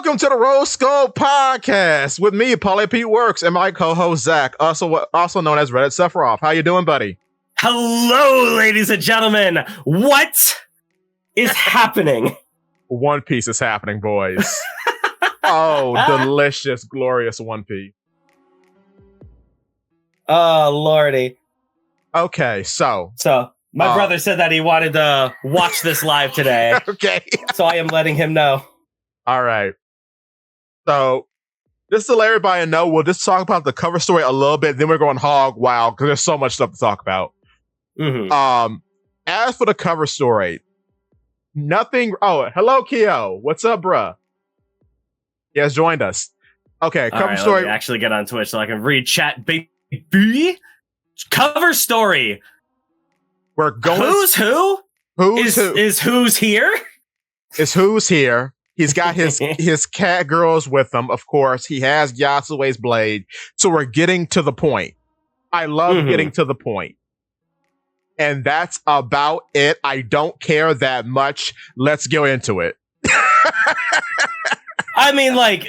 Welcome to the Rose Skull Podcast with me, Paulie Pete Works, and my co-host Zakk, also known as Reddit Sephiroth. How you doing, buddy? Hello, ladies and gentlemen. What is happening? One Piece is happening, boys. Oh, delicious, glorious One Piece. Oh, lordy. Okay, so my brother said that he wanted to watch this live today. Okay. So I am letting him know. All right. So, just to let everybody know, we'll just talk about the cover story a little bit, then we're going hog wild because there's so much stuff to talk about. Mm-hmm. As for the cover story, nothing. Oh, hello, Keo. What's up, bruh? He has joined us. Okay, cover story. Let me actually get on Twitch so I can read chat, baby. Cover story. We're going. Who's who? Who's who? Is who's here? Is who's here? He's got his cat girls with him, of course. He has Yasue's blade. So we're getting to the point. I love getting to the point. And that's about it. I don't care that much. Let's go into it. I mean, like,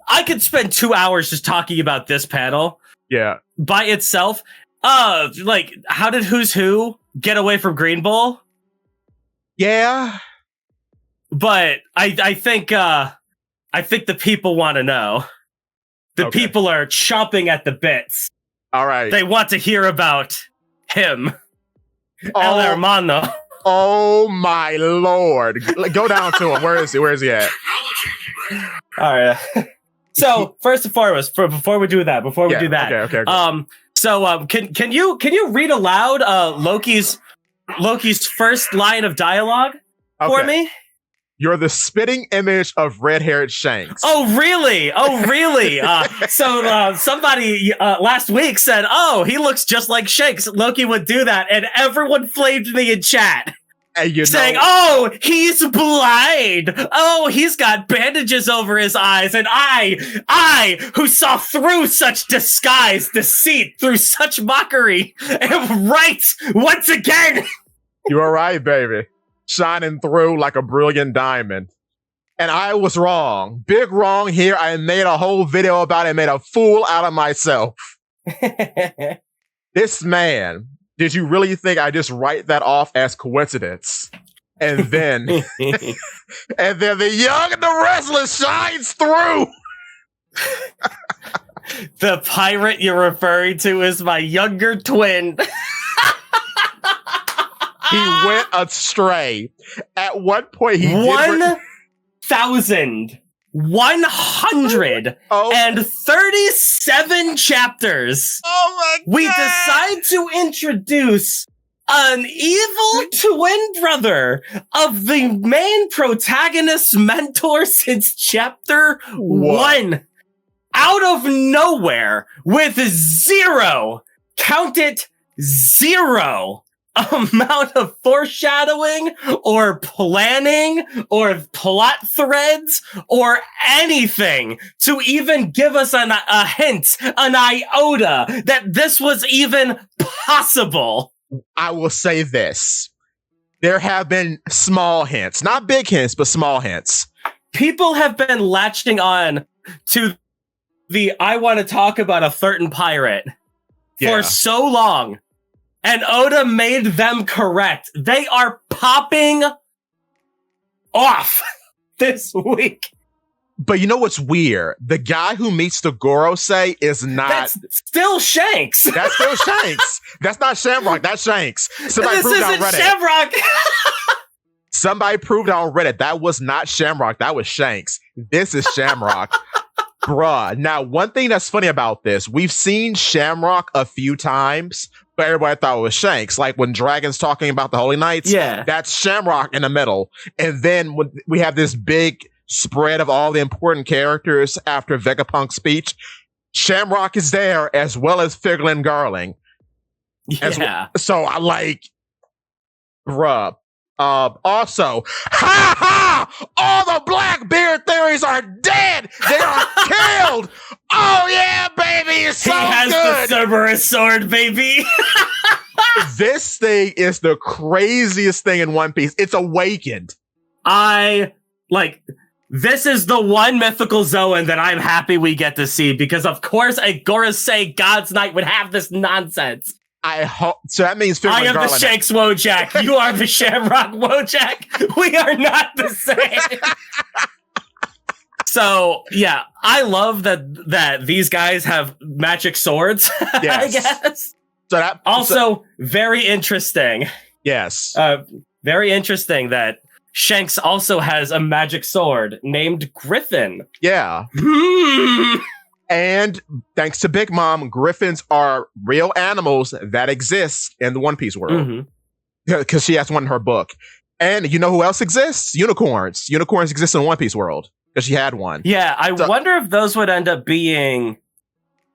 I could spend 2 hours just talking about this panel. Yeah. By itself. Like, how did Who's Who get away from Green Bull? Yeah. But I think the people want to know. The people are chomping at the bits. All right. They want to hear about him. El Hermano. Oh my lord. Go down to him. Where is he? Where is he at? All right. So, first and foremost, before we do that, Okay. So can you read aloud Loki's first line of dialogue for me? You're the spitting image of red-haired Shanks. Oh, really? So somebody last week said, "Oh, he looks just like Shanks. Loki would do that," and everyone flamed me in chat. Saying, "Oh, he's blind. Oh, he's got bandages over his eyes." And I, who saw through such disguise, deceit, through such mockery, am right once again. You are right, baby. Shining through like a brilliant diamond. And I was wrong. Big wrong here. I made a whole video about it, made a fool out of myself. This man, did you really think I just write that off as coincidence? And then, and then the young and the restless shines through. The pirate you're referring to is my younger twin. He went astray. At one point, he 1,137 chapters. Oh my God! We decide to introduce an evil twin brother of the main protagonist's mentor since chapter 1. Out of nowhere, with zero, count it, zero amount of foreshadowing or planning or plot threads or anything to even give us a hint, an iota that this was even possible. I will say this. There have been small hints, not big hints, but small hints. People have been latching on to the I want to talk about a certain pirate for so long. And Oda made them correct. They are popping off this week. But you know what's weird? The guy who meets the Gorosei is not... That's still Shanks. That's still Shanks. That's not Shamrock. That's Shanks. Somebody proved on Reddit. Shamrock. Somebody proved on Reddit that was not Shamrock. That was Shanks. This is Shamrock. Bruh. Now, one thing that's funny about this, we've seen Shamrock a few times, but everybody thought it was Shanks. Like when Dragon's talking about the Holy Knights, that's Shamrock in the middle. And then when we have this big spread of all the important characters after Vegapunk's speech, Shamrock is there as well as Figgle and Garling. Yeah. So I like, bruh. Also, ha ha! All the Blackbeard theories are dead. They are killed. Oh yeah, baby! It's so good. He has the Cerberus sword, baby. This thing is the craziest thing in One Piece. It's awakened. This is the one mythical Zoan that I'm happy we get to see, because of course a Gorosei God's Knight would have this nonsense. I hope so. That means I am the Shanks Wojak. You are the Shamrock Wojak. We are not the same. So yeah, I love that these guys have magic swords. Yes. I guess. So that also very interesting. Yes. Very interesting that Shanks also has a magic sword named Griffin. Yeah. And thanks to Big Mom, griffins are real animals that exist in the One Piece world. Because she has one in her book. And you know who else exists? Unicorns. Unicorns exist in the One Piece world. Because she had one. Yeah, I wonder if those would end up being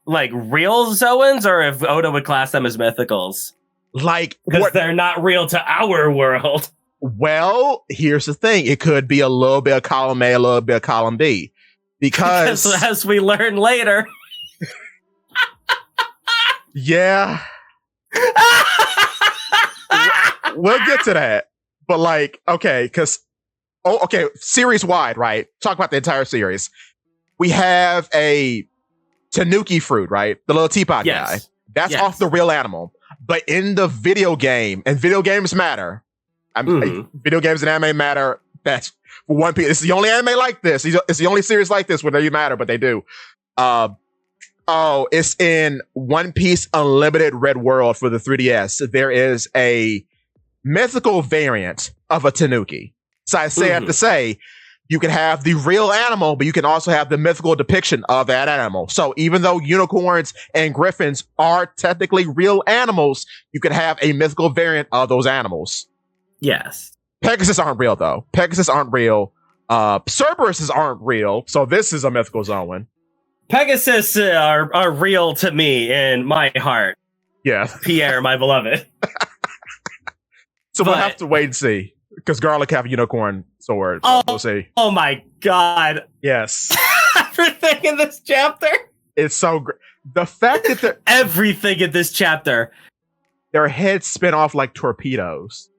like real Zoans, or if Oda would class them as mythicals. Like, because they're not real to our world. Well, here's the thing. It could be a little bit of column A, a little bit of column B. Because as we learn later. Yeah. We'll get to that. But like, okay, because series wide, right? Talk about the entire series. We have a tanuki fruit, right? The little teapot guy. That's off the real animal. But in the video game, and video games matter. Video games and anime matter. That's for One Piece. It's the only anime like this. It's the only series like this where they matter, but they do. It's in One Piece Unlimited Red World for the 3DS. There is a mythical variant of a tanuki. So I have to say, you can have the real animal, but you can also have the mythical depiction of that animal. So even though unicorns and griffins are technically real animals, you can have a mythical variant of those animals. Yes. Pegasus aren't real, though. Pegasus aren't real. Cerberuses aren't real. So this is a mythical Zoan. Pegasus are real to me in my heart. Yeah. Pierre, my beloved. So we'll have to wait and see. Because Garlic have a unicorn sword. So we'll see. Oh my god. Yes. Everything in this chapter. It's so great. The fact that everything in this chapter. Their heads spin off like torpedoes.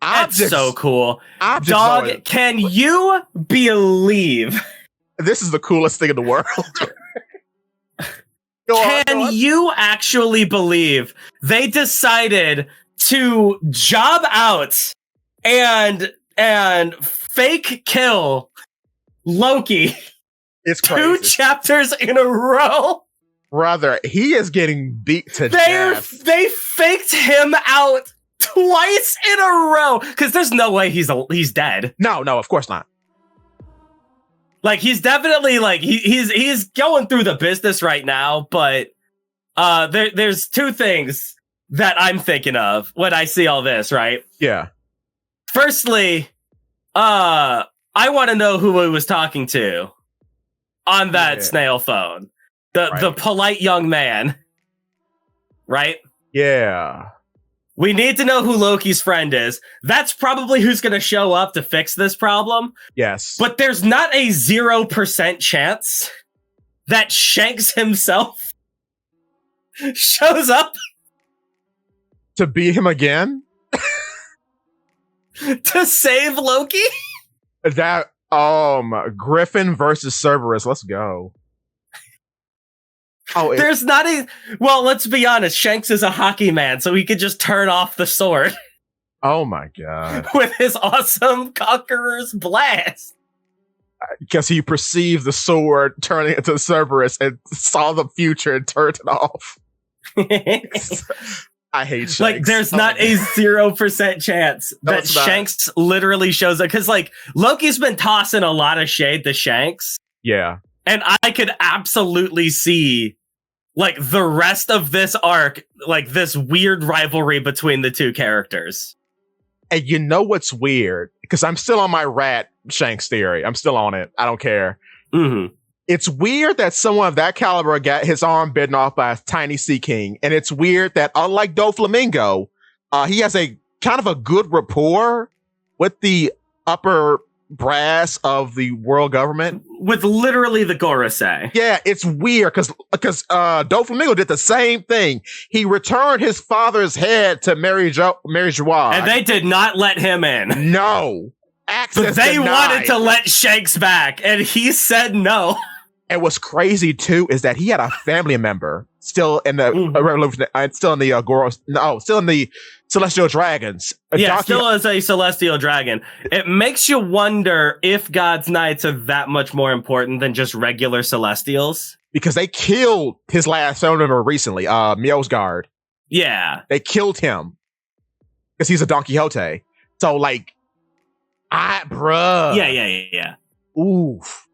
That's so cool. Dog, can you believe? This is the coolest thing in the world. Can you actually believe they decided to job out and fake kill Loki? It's crazy. 2 chapters in a row. Brother, he is getting beat to death. They faked him out twice in a row, because there's no way he's dead. No, of course not. Like, he's definitely like he's going through the business right now, but there's 2 things that I'm thinking of when I see all this, right? Yeah. Firstly, I want to know who he was talking to on that snail phone. The polite young man. Right? Yeah. We need to know who Loki's friend is. That's probably who's going to show up to fix this problem. Yes. But there's not a 0% chance that Shanks himself shows up to beat him again? To save Loki? That, Griffin versus Cerberus. Let's go. There's not a... Well, let's be honest. Shanks is a hockey man, so he could just turn off the sword. Oh my god. With his awesome Conqueror's Blast. Because he perceived the sword turning into Cerberus and saw the future and turned it off. I hate Shanks. Like, there's not a 0% chance that Shanks literally shows up. Because, like, Loki's been tossing a lot of shade to Shanks. Yeah. And I could absolutely see, like, the rest of this arc, like, this weird rivalry between the 2 characters. And you know what's weird? Because I'm still on my rat Shanks theory. I'm still on it. I don't care. Mm-hmm. It's weird that someone of that caliber got his arm bitten off by a tiny sea king. And it's weird that, unlike Doflamingo, he has a kind of a good rapport with the upper brass of the world government. With literally the Gorosei. Yeah, it's weird because Doflamingo did the same thing. He returned his father's head to Mary Joie. And they did not let him in. No. Access But they denied. wanted to let Shanks back, and he said no. And what's crazy too is that he had a family member still in the revolution, still in the still in the Celestial Dragons. Still as a Celestial Dragon. It makes you wonder if God's Knights are that much more important than just regular Celestials. Because they killed his last family member recently, Mjolnir. Yeah. They killed him because he's a Don Quixote. So like, bruh. Yeah. Oof.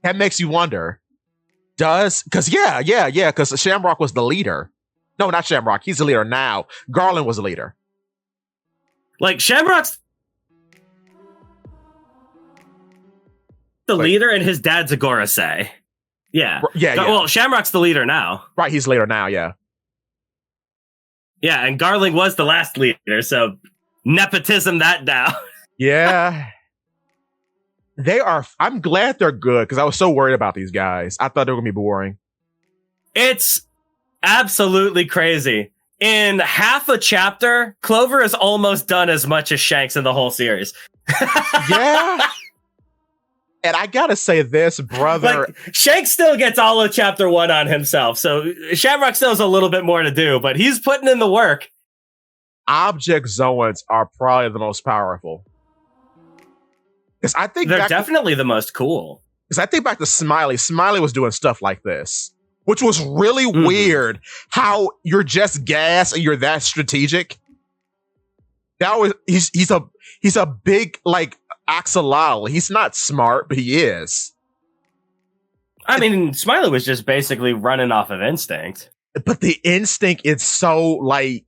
That makes you wonder. Because Shamrock was the leader. No, not Shamrock. He's the leader now. Garland was the leader. Like, Shamrock's the leader, and his dad's a Gorosei. Yeah. Well, Shamrock's the leader now. Right, he's the leader now, yeah. Yeah, and Garland was the last leader, so nepotism that down. Yeah. I'm glad they're good, because I was so worried about these guys. I thought they were going to be boring. It's absolutely crazy. In half a chapter, Clover has almost done as much as Shanks in the whole series. Yeah. And I gotta say this, brother. Like, Shanks still gets all of chapter 1 on himself, so Shamrock still has a little bit more to do, but he's putting in the work. Object Zoans are probably the most powerful. Because I think they're definitely the most cool. Because I think back to Smiley. Smiley was doing stuff like this, which was really weird. How you're just gas and you're that strategic. That was he's a big like axolotl. He's not smart, but he is. I mean, Smiley was just basically running off of instinct. But the instinct is so like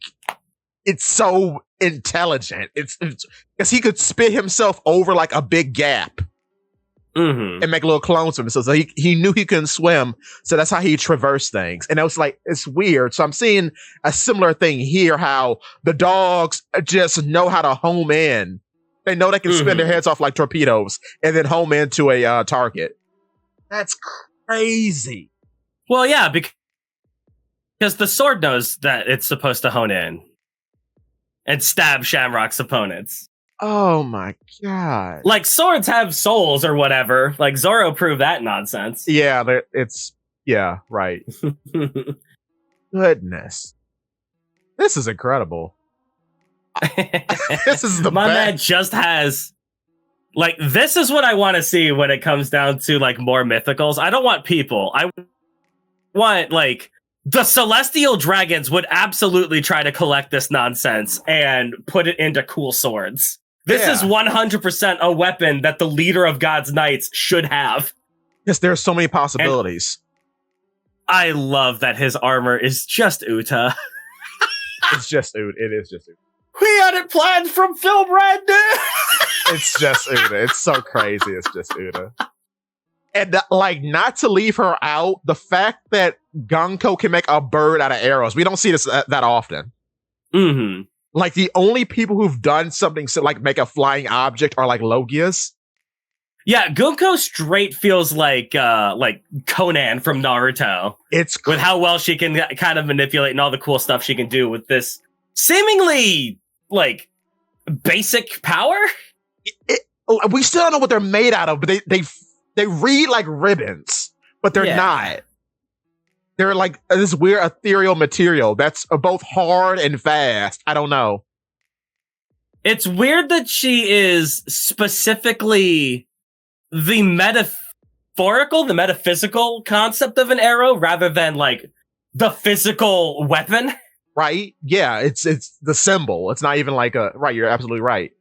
it's so intelligent. It's because he could spit himself over like a big gap and make little clones of himself. So he knew he couldn't swim, so that's how he traversed things. And I was like, it's weird. So I'm seeing a similar thing here. How the dogs just know how to home in. They know they can spin their heads off like torpedoes and then home into a target. That's crazy. Well, yeah, because the sword knows that it's supposed to hone in and stab Shamrock's opponents. Oh my god. Like, swords have souls or whatever. Like, Zoro proved that nonsense. Yeah, right. Goodness. This is incredible. This is the My best. man just has... Like, this is what I want to see when it comes down to, like, more mythicals. I don't want people. I want, like... The Celestial Dragons would absolutely try to collect this nonsense and put it into cool swords. This is 100% a weapon that the leader of God's Knights should have. Yes, there's so many possibilities. And I love that his armor is just Uta. It's just Uta. It is just Uta. We had it planned from Phil Brandon. It's just Uta. It's so crazy. It's just Uta. And like, not to leave her out, the fact that Gunko can make a bird out of arrows. We don't see this that often. Mm-hmm. Like, the only people who've done something to like make a flying object are like Logias. Yeah, Gunko straight feels like Conan from Naruto. It's with how well she can kind of manipulate and all the cool stuff she can do with this seemingly like basic power. We still don't know what they're made out of, but they read like ribbons, but they're not. They're like this weird ethereal material that's both hard and fast. I don't know. It's weird that she is specifically the metaphysical concept of an arrow rather than like the physical weapon. Right? Yeah, it's the symbol. It's not even like right, you're absolutely right.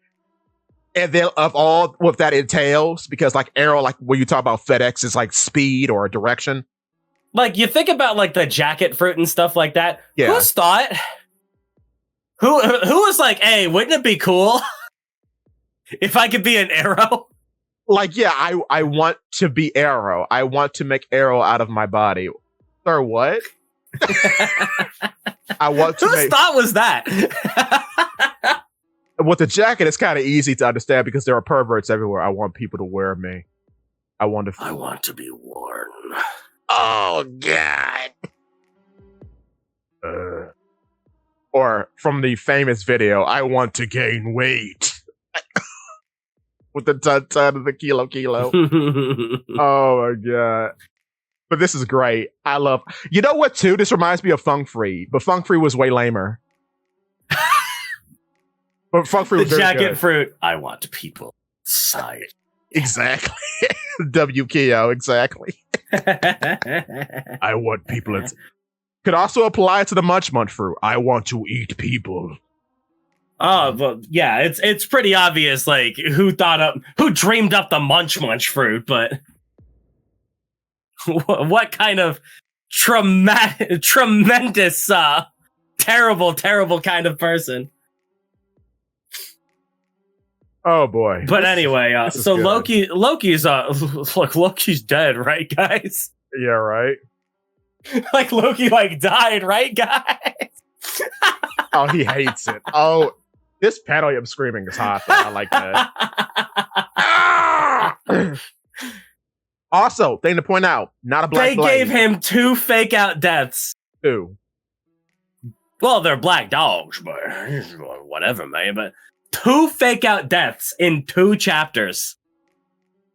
And then of all what that entails, because like arrow, like when you talk about FedEx, is like speed or direction. Like, you think about like the jacket fruit and stuff like that. Yeah. Who's thought? Who was like, hey, wouldn't it be cool if I could be an arrow? Like, yeah, I want to be arrow. I want to make arrow out of my body. Sir, what? I want to Whose thought was that? With the jacket, it's kind of easy to understand because there are perverts everywhere. I want people to wear me. I want to be worn. Oh, God. Or from the famous video, I want to gain weight. with the ton of the kilo. Oh my god. But this is great. I love. You know what? Too. This reminds me of Feng Free, but Feng Free was way lamer. But Feng Free was the very jacket good. fruit. I want people inside. Exactly. WKO. Exactly. I want people. Could also apply to the Munch fruit. I want to eat people. Oh, well, yeah. It's pretty obvious. Like who dreamed up the Munch fruit, but. What kind of tremendous, terrible kind of person? Oh boy! But anyway, so good. Loki's Loki's dead, right, guys? Yeah, right. Like Loki, died, right, guys? Oh, he hates it. Oh, this panel I'm screaming is hot. I like that. Also, thing to point out, not a black blade. They gave him 2 fake out deaths. 2. Well, they're black dogs, but whatever, man. But 2 fake out deaths in 2 chapters.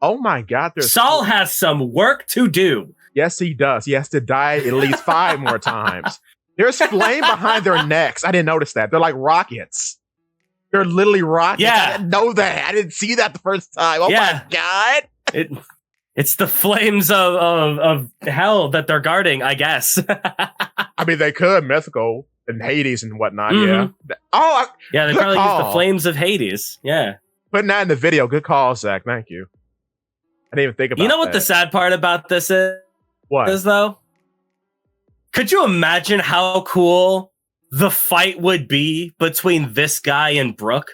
Oh my god. Saul has some work to do. Yes, he does. He has to die at least 5 more times. There's flame behind their necks. I didn't notice that. They're like rockets. They're literally rockets. Yeah. I didn't know that. I didn't see that the first time. Oh my god. It's the flames of hell that they're guarding, I guess. I mean, they could mythical and Hades and whatnot. Mm-hmm. Yeah. Yeah, they probably use the flames of Hades. Yeah. Putting that in the video. Good call, Zakk. Thank you. I didn't even think about that. You know what the sad part about this is? What? Though? Could you imagine how cool the fight would be between this guy and Brooke?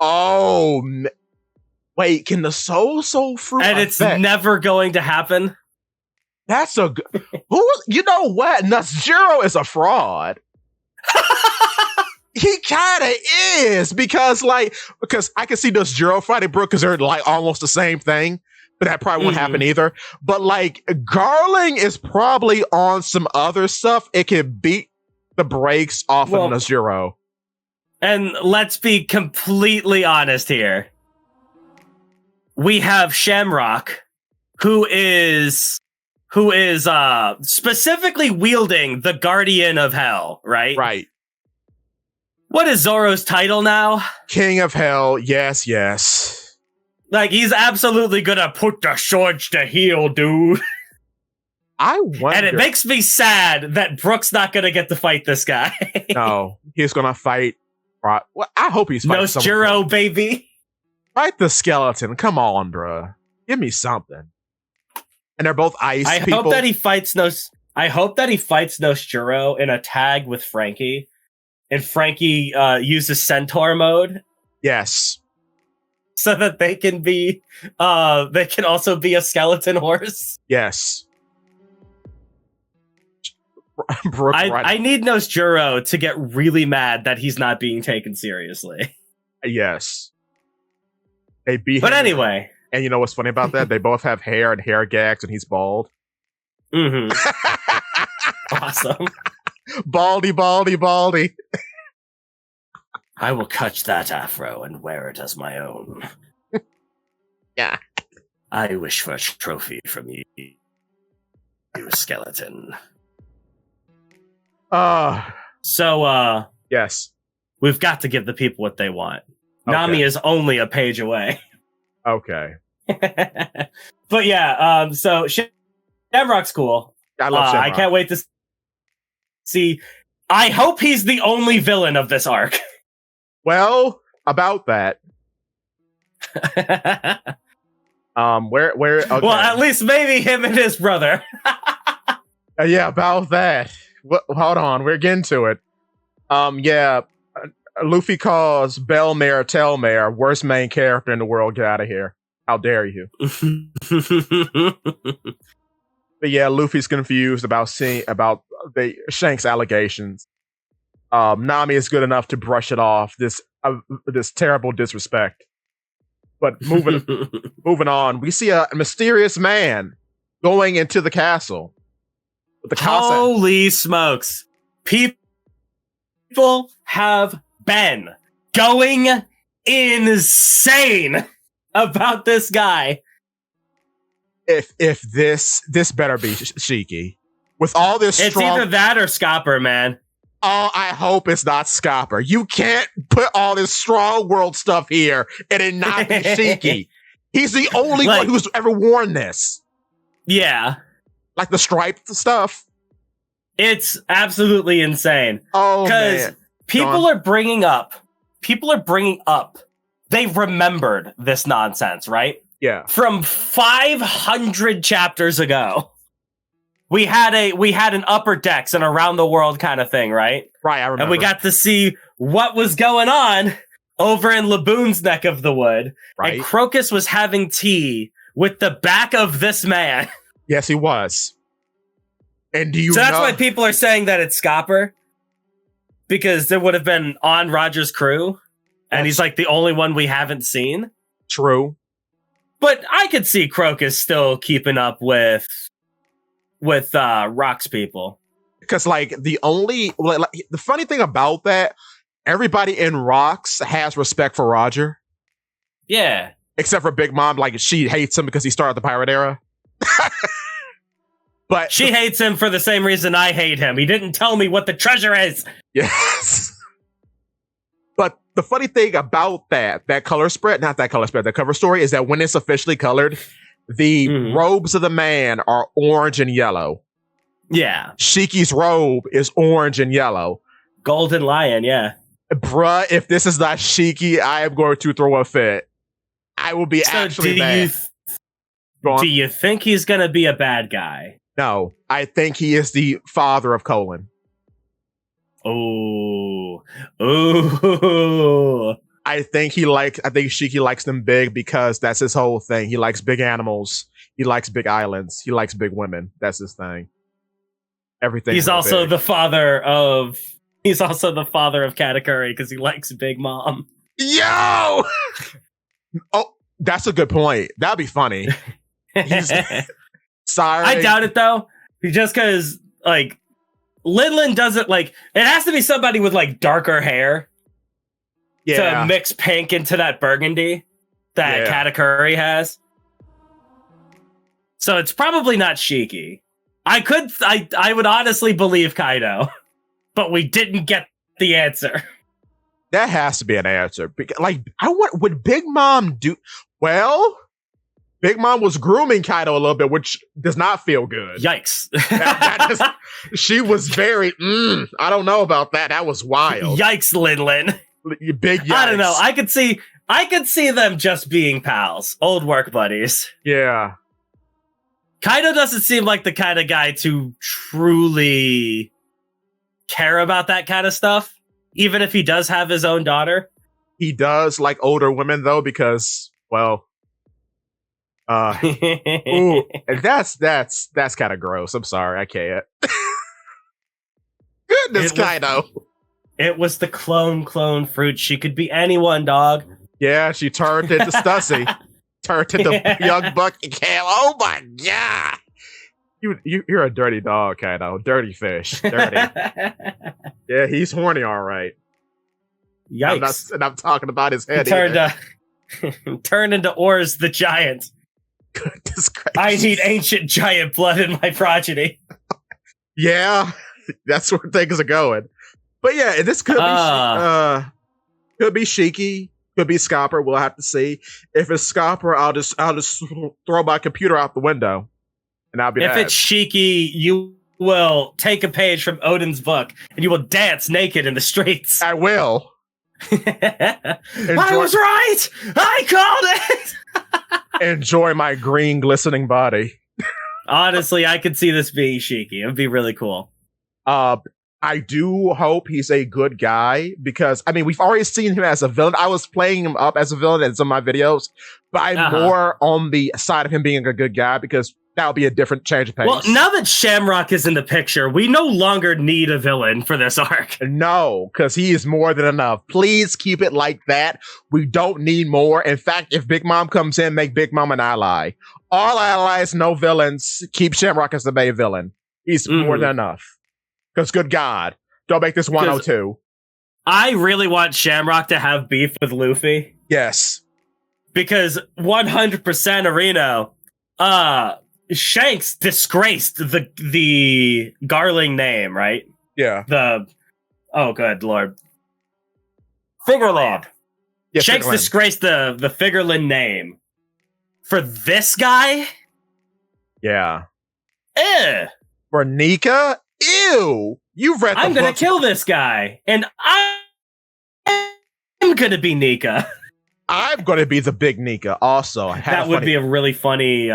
Oh, wait, can the soul fruit and affect? It's never going to happen? That's a good... You know what? Nazjiro is a fraud. He kind of is, because I can see Nazjiro fighting Brooke because they're like almost the same thing, but that probably won't happen either. But Garling is probably on some other stuff. It can beat the brakes off of Nazjiro. And let's be completely honest here. We have Shamrock, who is specifically wielding the Guardian of Hell, right? Right. What is Zoro's title now? King of Hell. Yes. He's absolutely gonna put the swords to heal, dude. I wonder. And it makes me sad that Brooke's not gonna get to fight this guy. No, he's gonna fight. Well, I hope he's fighting Nostjiro, baby. Fight the skeleton. Come on, bruh. Give me something. And they're both ice people. I hope that he fights Nostjiro in a tag with Franky. And Franky uses Centaur mode. Yes. So that they can also be a skeleton horse. Yes. I need Nostjiro to get really mad that he's not being taken seriously. Yes. They beat him. But anyway. And you know what's funny about that? They both have hair and hair gags, and he's bald. Mm-hmm. Awesome. Baldy. I will cut that afro and wear it as my own. Yeah. I wish for a trophy from you, skeleton. Yes. We've got to give the people what they want. Okay. Nami is only a page away. Okay. But yeah, so Shamrock's cool. I love Shamrock. I can't wait to see. I hope he's the only villain of this arc. Well, about that. Where? Okay. Well, at least maybe him and his brother. Yeah, about that. Hold on, we're getting to it. Luffy calls Bellmare Tellmare worst main character in the world. Get out of here! How dare you? But yeah, Luffy's confused about the Shanks allegations. Nami is good enough to brush it off. This terrible disrespect. But moving on, we see a mysterious man going into the castle. With the Holy smokes! People have been going insane about this guy. If this better be Shiki. With all this it's either that or Scopper, man. Oh, I hope it's not Scopper. You can't put all this strong world stuff here and it not be Shiki. He's the only one who's ever worn this. Yeah. Like the striped stuff. It's absolutely insane. Oh, because people are bringing up, they remembered this nonsense, right? Yeah. From 500 chapters ago. We had an upper decks and around the world kind of thing, right? Right, I remember. And we got to see what was going on over in Laboon's neck of the wood. Right. And Crocus was having tea with the back of this man. Yes, he was. And do you So that's why people are saying that it's Scopper. Because there would have been on Roger's crew. And he's like the only one we haven't seen. True. But I could see Crocus still keeping up with Rock's people. Because the funny thing about that, everybody in Rocks has respect for Roger. Yeah. Except for Big Mom, she hates him because he started the pirate era. But she hates him for the same reason I hate him. He didn't tell me what the treasure is. Yes. But the funny thing about that cover story is that when it's officially colored, the robes of the man are orange and yellow. Yeah. Shiki's robe is orange and yellow. Golden Lion, yeah. Bruh, if this is not Shiki, I am going to throw a fit. I will be actually mad. Do you think he's going to be a bad guy? No, I think he is the father of Colin. Ooh. I think Shiki likes them big because that's his whole thing. He likes big animals. He likes big islands. He likes big women. That's his thing. Everything. He's also the father of Katakuri because he likes Big Mom. Yo! Oh, that's a good point. That'd be funny. Sorry. I doubt it though. Just because Linlin doesn't it has to be somebody with darker hair. Yeah. To mix pink into that burgundy that Katakuri has. So it's probably not Shiki. I would honestly believe Kaido, but we didn't get the answer. That has to be an answer. Would Big Mom do well? Big Mom was grooming Kaido a little bit, which does not feel good. Yikes. She was very, I don't know about that. That was wild. Yikes, Linlin. Big yikes. I don't know. I could see them just being pals. Old work buddies. Yeah. Kaido doesn't seem like the kind of guy to truly care about that kind of stuff, even if he does have his own daughter. He does like older women, though, because, well... ooh, that's kind of gross. I'm sorry, I can't. Goodness, Kaido. It was the clone fruit. She could be anyone, dog. Yeah, she turned into Stussy. Turned into young Bucky Cam. Oh my god. You're a dirty dog, Kaido. Dirty fish. Dirty. Yeah, he's horny, all right. Yikes. I'm talking about his head. He turned into Ors the Giant. Goodness gracious. I need ancient giant blood in my progeny. Yeah, that's where things are going. But yeah, this could be Shiki, could be Scopper. We'll have to see. If it's Scopper, I'll just throw my computer out the window, and I'll be. If it's Shiki, you will take a page from Odin's book and you will dance naked in the streets. I will. I was right. I called it. Enjoy my green glistening body. Honestly, I could see this being Shiki. It would be really cool. I do hope he's a good guy because, I mean, we've already seen him as a villain. I was playing him up as a villain in some of my videos, but I'm more on the side of him being a good guy because that'll be a different change of pace. Well, now that Shamrock is in the picture, we no longer need a villain for this arc. No, because he is more than enough. Please keep it like that. We don't need more. In fact, if Big Mom comes in, make Big Mom an ally. All allies, no villains. Keep Shamrock as the main villain. He's more than enough. Because good God, don't make this 102. I really want Shamrock to have beef with Luffy. Yes. Because 100% Reno, Shanks disgraced the Garling name, right? Yeah. Oh, good Lord. Figureland. Yeah, Shanks Figureland. disgraced the Figureland name. For this guy? Yeah. For Nika? Ew. You've read the I'm gonna books. kill this guy. And I'm gonna be Nika. I'm gonna be the big Nika also. That would be a really funny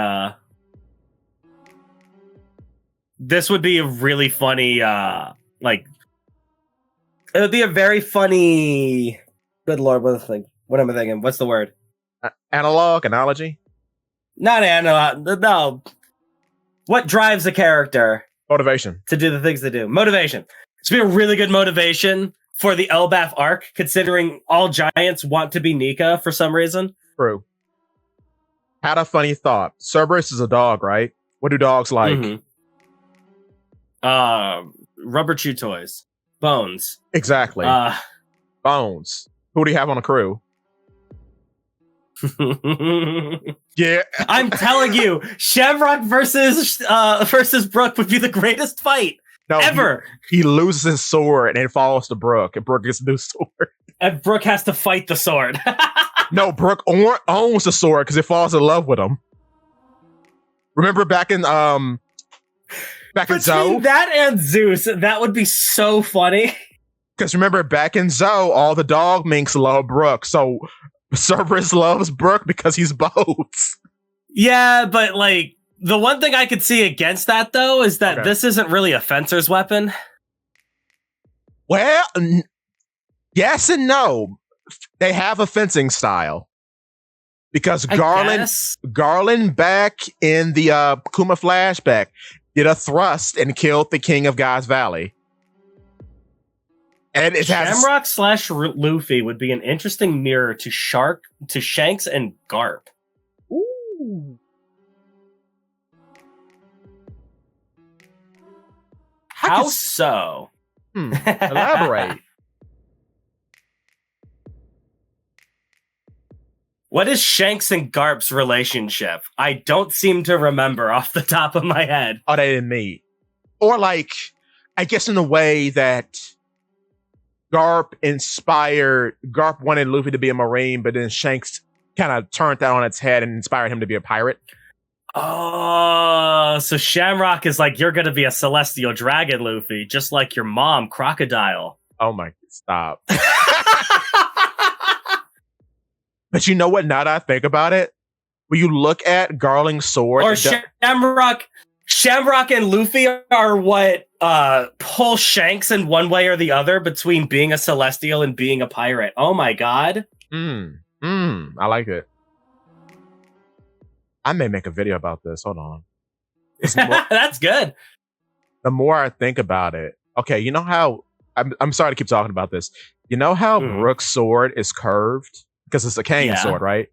this would be a really funny like it would be a very funny good Lord, what am I thinking? What's the word? Analogy? Not analog. No. What drives a character? Motivation. To do the things they do. Motivation. It's be a really good motivation for the Elbaf arc, considering all giants want to be Nika for some reason. True. Had a funny thought. Cerberus is a dog, right? What do dogs like? Rubber chew toys. Bones. Exactly. Bones. Who do you have on the crew? Yeah. I'm telling you, Shamrock versus Brook would be the greatest fight ever. He loses his sword and it falls to Brook, and Brook gets a new sword. And Brook has to fight the sword. No, Brook owns the sword because it falls in love with him. Remember back in Zoe? That and Zeus, that would be so funny. Because remember back in Zoe, all the dog minks love Brook, so Cerberus loves Brook because he's both. Yeah, but like the one thing I could see against that though is that this isn't really a fencer's weapon. Well, yes and no. They have a fencing style. Because Garland back in the Kuma flashback did a thrust and killed the king of God's Valley. And it Shamrock / Luffy would be an interesting mirror to Shanks and Garp. Ooh. How so? Elaborate. What is Shanks and Garp's relationship? I don't seem to remember off the top of my head. Oh, they didn't meet. Or like, I guess in the way that Garp wanted Luffy to be a Marine, but then Shanks kind of turned that on its head and inspired him to be a pirate. Oh, so Shamrock is like, you're going to be a celestial dragon, Luffy, just like your mom, Crocodile. Oh my, stop. But you know what, now that I think about it, when you look at Garling's sword... Or Shamrock and Luffy are what pull Shanks in one way or the other between being a celestial and being a pirate. Oh my god. I like it. I may make a video about this. Hold on. That's good. The more I think about it, okay, you know how I'm sorry to keep talking about this. You know how Brook's sword is curved because it's a cane sword, right?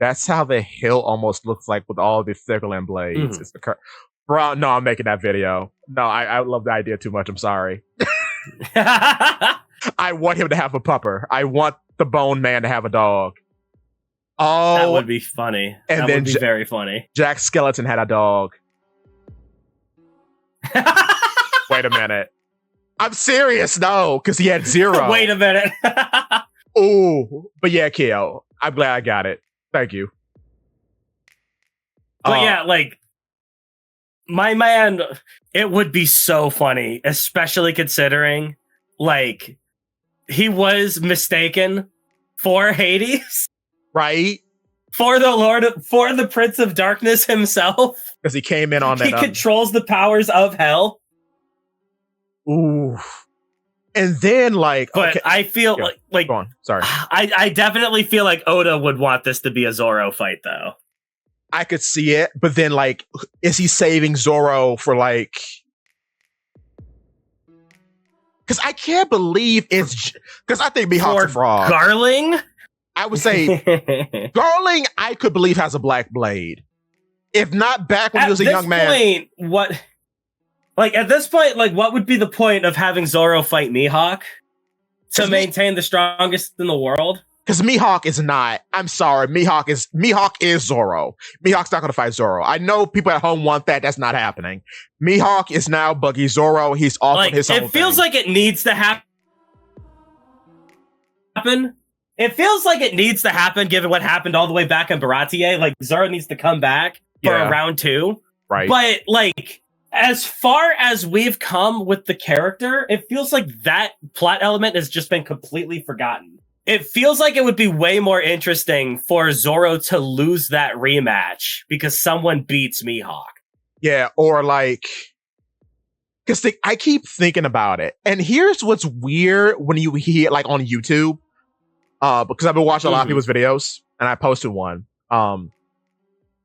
That's how the hilt almost looks like with all the Figureland blades. It's the Bro, no, I'm making that video. No, I love the idea too much. I'm sorry. I want him to have a pupper. I want the Bone Man to have a dog. Oh, that would be funny. And that then would be very funny. Jack Skeleton had a dog. Wait a minute. I'm serious, no, because he had Zero. Wait a minute. Oh, but yeah, Keo, I'm glad I got it. Thank you. But yeah, like, my man, it would be so funny, especially considering, like, he was mistaken for Hades. Right? For the Prince of Darkness himself. Because he came in on that. He controls the powers of hell. Ooh. And then, like... But okay. I feel like... Go on. Sorry. I definitely feel like Oda would want this to be a Zoro fight, though. I could see it, but then, like, is he saving Zoro for, like... Because I can't believe it's... Because I think Mihawk's a fraud. Garling? I would say Garling, I could believe, has a black blade. If not back when he was a young man. At this point, like, what would be the point of having Zoro fight Mihawk? To maintain the strongest in the world? Because Mihawk is not. I'm sorry. Mihawk is Zoro. Mihawk's not going to fight Zoro. I know people at home want that. That's not happening. Mihawk is now Buggy Zoro. He's off on his own. It feels like it needs to happen. It feels like it needs to happen given what happened all the way back in Baratie. Like, Zoro needs to come back for round 2. Right. But, like, as far as we've come with the character, it feels like that plot element has just been completely forgotten. It feels like it would be way more interesting for Zoro to lose that rematch because someone beats Mihawk. Yeah, or like... Because I keep thinking about it. And here's what's weird when you hear it, like, on YouTube. Because I've been watching a lot of people's videos, and I posted one.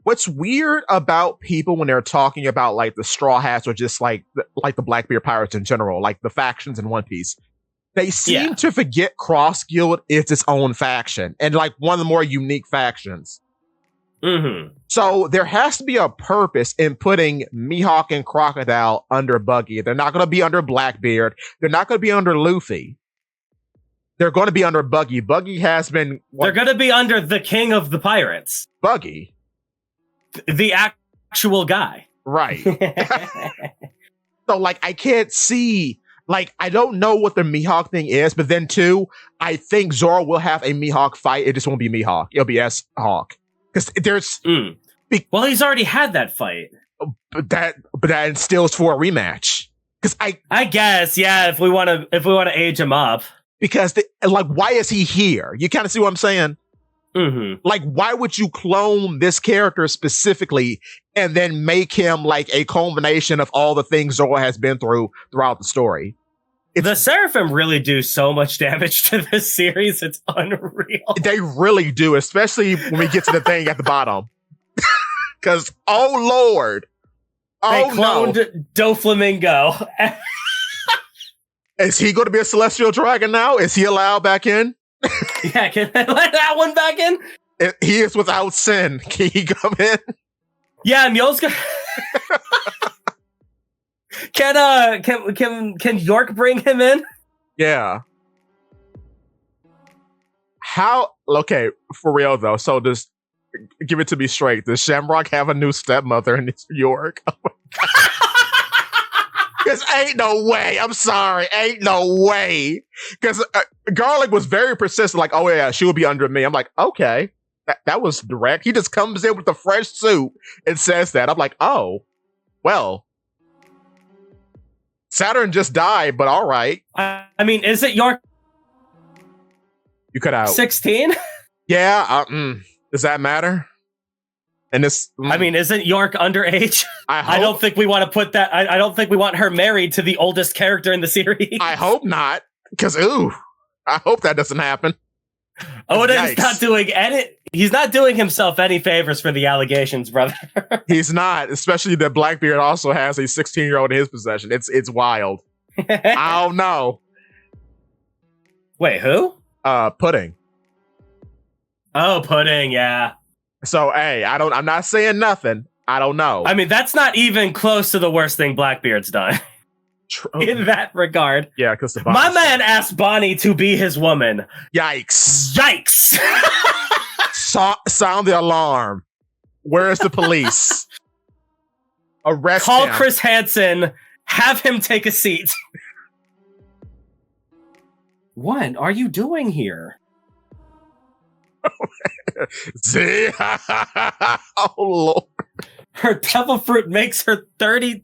What's weird about people when they're talking about, like, the Straw Hats or just, like the Blackbeard Pirates in general, like the factions in One Piece, they seem to forget Cross Guild is its own faction, and, like, one of the more unique factions. Mm-hmm. So there has to be a purpose in putting Mihawk and Crocodile under Buggy. They're not going to be under Blackbeard. They're not going to be under Luffy. They're going to be under Buggy. Buggy has been... They're going to be under the king of the pirates. Buggy. The actual guy. Right. So, like, I can't see... Like, I don't know what the Mihawk thing is, but then, too, I think Zoro will have a Mihawk fight. It just won't be Mihawk. It'll be S-Hawk. Because there's... Well, he's already had that fight. But that instills for a rematch. Because I guess, yeah, if we want to age him up. Because, why is he here? You kind of see what I'm saying? Mm-hmm. Like, why would you clone this character specifically and then make him, like, a culmination of all the things Zoro has been through throughout the story? The Seraphim really do so much damage to this series. It's unreal. They really do, especially when we get to the thing at the bottom. Because, oh, Lord. They cloned Doflamingo. Is he going to be a celestial dragon now? Is he allowed back in? Yeah, can I let that one back in? He is without sin. Can he come in? Yeah, Mjolnir's Can York bring him in? Yeah. How? Okay, for real though. So just give it to me straight. Does Shamrock have a new stepmother in York? Oh my God. Because ain't no way. I'm sorry. Ain't no way. Because Garlic was very persistent. Like, oh yeah, she will be under me. I'm like, okay. That was direct. He just comes in with a fresh suit and says that. I'm like, oh, well. Saturn just died, but all right. I mean, is it York? You cut out 16? Yeah. Does that matter? And this, I mean, isn't York underage? I don't think we want to put that. I don't think we want her married to the oldest character in the series. I hope not, because I hope that doesn't happen. Oda's not doing he's not doing himself any favors for the allegations, brother. He's not, especially that Blackbeard also has a 16-year-old in his possession. It's wild. I don't know. Wait, who? Pudding. Oh, Pudding, yeah. So, hey, I'm not saying nothing. I don't know. I mean, that's not even close to the worst thing Blackbeard's done. In that regard. Yeah, because my man asked Bonnie to be his woman. Yikes. Yikes. Sound the alarm. Where is the police? Arrest him. Call Chris Hansen. Have him take a seat. What are you doing here? See? Oh, Lord. Her devil fruit makes her 30.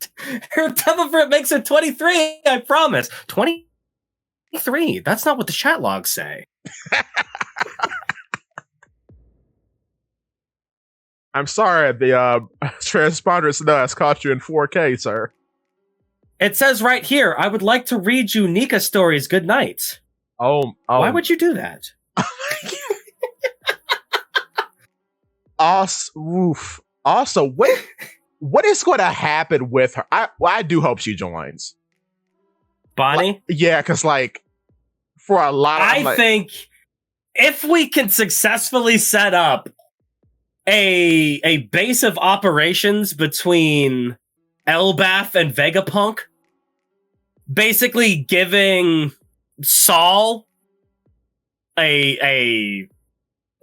Her devil fruit makes her 23. I promise. 23. That's not what the chat logs say. I'm sorry. The transponder has caught you in 4K, sir. It says right here, I would like to read you Nika stories. Good night. Oh. Why would you do that? Also, what is going to happen with her? I do hope she joins. Bonnie? Yeah, because, like, for a lot of... I think if we can successfully set up a base of operations between Elbaf and Vegapunk, basically giving Saul a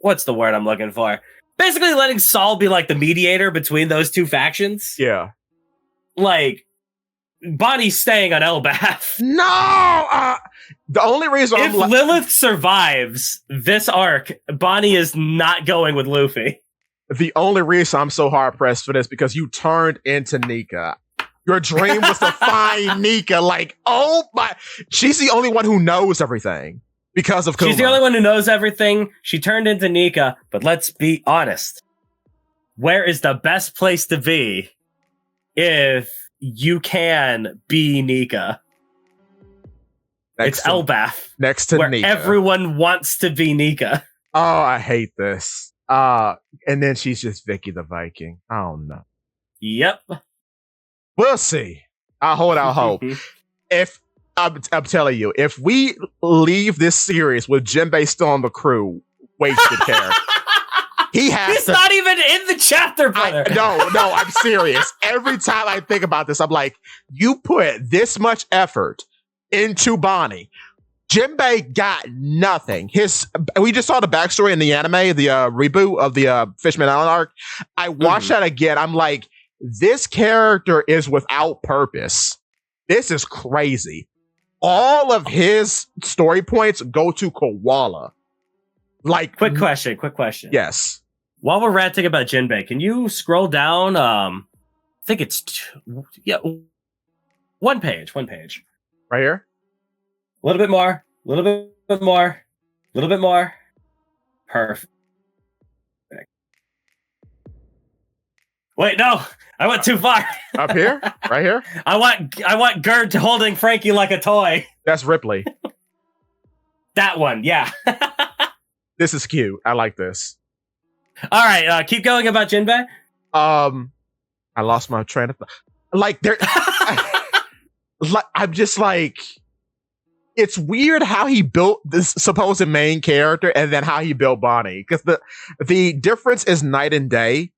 what's the word I'm looking for? Basically letting Saul be like the mediator between those two factions. Yeah. Like, Bonnie's staying on Elbath. No! The only reason if Lilith survives this arc, Bonnie is not going with Luffy. The only reason I'm so hard pressed for this because you turned into Nika. Your dream was to find Nika. Like, oh my! She's the only one who knows everything because of Kuma. She's the only one who knows everything. She turned into Nika, but let's be honest. Where is the best place to be if you can be Nika? It's Elbath. Next to where Nika. Everyone wants to be Nika. Oh, I hate this. And then she's just Vicky the Viking. I don't know. Yep. We'll see. I hold out hope. If I'm telling you, if we leave this series with Jinbei still on the crew, wasted character. He's not even in the chapter, brother. No, I'm serious. Every time I think about this, I'm like, you put this much effort into Bonnie. Jinbei got nothing. We just saw the backstory in the anime, the reboot of the Fishman Island arc. I watched that again. I'm like, this character is without purpose. This is crazy. All of his story points go to Koala. Like, quick question. Yes. While we're ranting about Jinbei, can you scroll down? I think it's one page. Right here. A little bit more. Perfect. Wait, no, I went too far. Up here? Right here? I want Gerd holding Franky like a toy. That's Ripley. That one, yeah. This is cute. I like this. All right, keep going about Jinbei. I lost my train of thought. Like, there... I'm just like... It's weird how he built this supposed main character and then how he built Bonnie. Because the difference is night and day.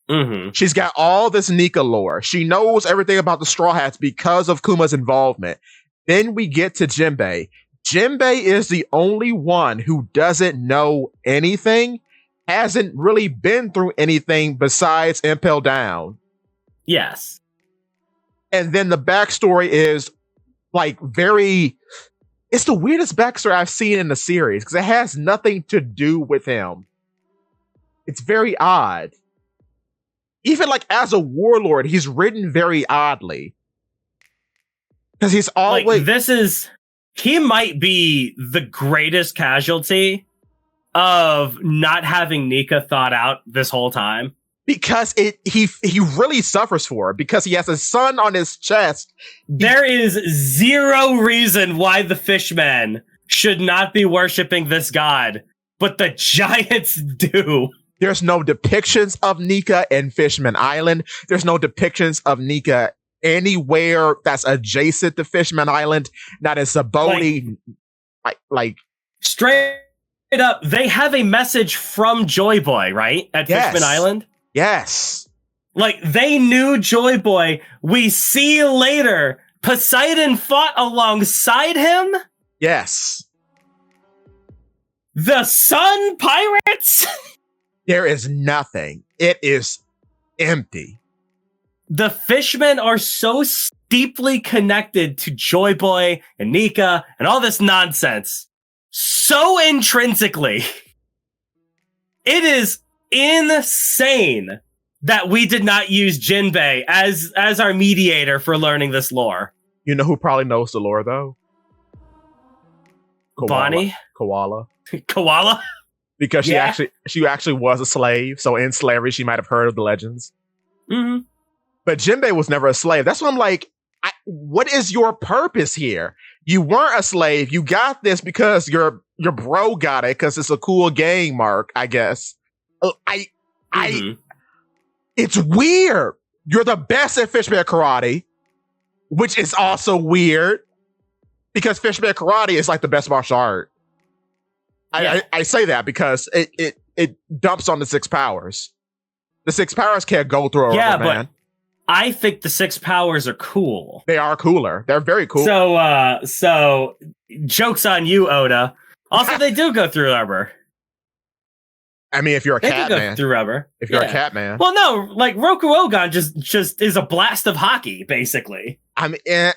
Mm-hmm. She's got all this Nika lore. She knows everything about the Straw Hats because of Kuma's involvement. Then we get to Jinbei. Jinbei is the only one who doesn't know anything, hasn't really been through anything besides Impel Down. Yes. And then the backstory is like it's the weirdest backstory I've seen in the series because it has nothing to do with him. It's very odd. Even like as a warlord, he's written very oddly. Because he's always... He might be the greatest casualty of not having Nika thought out this whole time. Because he really suffers for it. Because he has a son on his chest. There is zero reason why the fishmen should not be worshipping this god. But the giants do. There's no depictions of Nika in Fishman Island. There's no depictions of Nika anywhere that's adjacent to Fishman Island. Not in Saboti. Like straight up, they have a message from Joy Boy, right? At Fishman Island? Yes. Like, they knew Joy Boy. We see later, Poseidon fought alongside him? Yes. The Sun Pirates? There is nothing. It is empty. The fishmen are so deeply connected to Joy Boy and Nika and all this nonsense. So intrinsically. It is insane that we did not use Jinbei as our mediator for learning this lore. You know who probably knows the lore, though? Bonnie? Koala. Koala? Because she actually was a slave, so in slavery she might have heard of the legends. Mm-hmm. But Jinbei was never a slave. That's why I'm like, what is your purpose here? You weren't a slave. You got this because your bro got it because it's a cool gang mark, I guess. It's weird. You're the best at Fishman Karate, which is also weird because Fishman Karate is like the best martial art. Yeah. I say that because it dumps on the 6 powers. The 6 powers can't go through a rubber man. But I think the 6 powers are cool. They are cooler. They're very cool. So joke's on you, Oda. Also, they do go through rubber. I mean, if you're a cat man, through rubber. If you're a cat man, well, no, like Roku Ogon just is a blast of hockey, basically. I mean,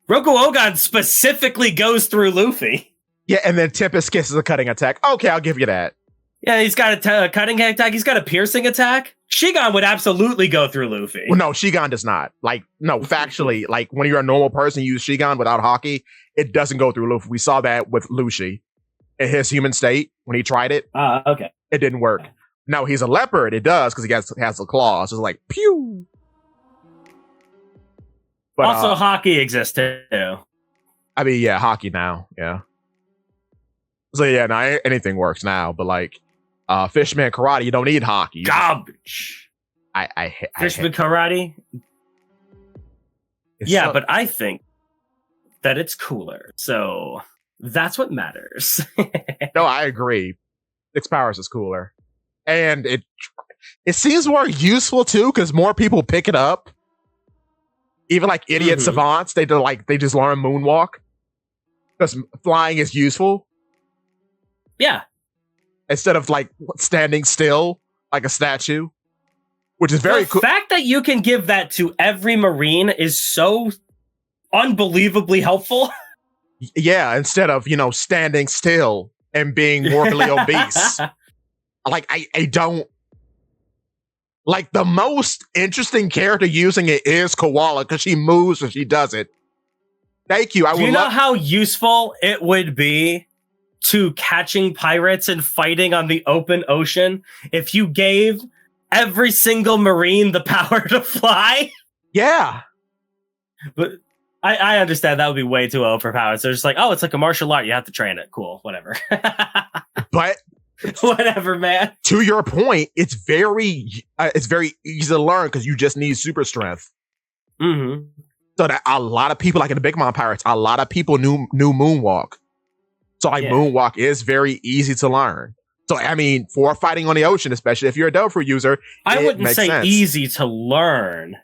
Roku Ogon specifically goes through Luffy. Yeah, and then Tempest Kiss is a cutting attack. Okay, I'll give you that. Yeah, he's got a cutting attack. He's got a piercing attack. Shigon would absolutely go through Luffy. Well, no, Shigon does not. Like, no, factually, like when you're a normal person, you use Shigon without hockey, it doesn't go through Luffy. We saw that with Lucy in his human state when he tried it. Okay. It didn't work. No, he's a leopard. It does because he has the claws. It's like pew. But also, hockey exists too. I mean, yeah, hockey now. Yeah. So yeah, now anything works now. But like, Fishman Karate, you don't need hockey. Garbage. Fishman Karate. Yeah, but I think that it's cooler. So that's what matters. No, I agree. Six Powers is cooler. And it seems more useful too, because more people pick it up. Even like idiot savants, they just learn moonwalk. Because flying is useful. Yeah. Instead of like standing still like a statue. Which is very cool. The fact that you can give that to every Marine is so unbelievably helpful. Yeah, instead of, standing still and being morbidly obese. Like, I don't... Like, the most interesting character using it is Koala, because she moves when she does it. Thank you. Do you know how useful it would be to catching pirates and fighting on the open ocean if you gave every single Marine the power to fly? Yeah. But I understand that would be way too overpowered. So it's like, oh, it's like a martial art. You have to train it. Cool. Whatever. But... Whatever, man. To your point, it's very easy to learn because you just need super strength. Mm-hmm. So that a lot of people, like in the Big Mom Pirates, a lot of people knew Moonwalk. So like Moonwalk is very easy to learn. So I mean, for fighting on the ocean, especially if you're a Delphi user, I wouldn't say sense. Easy to learn.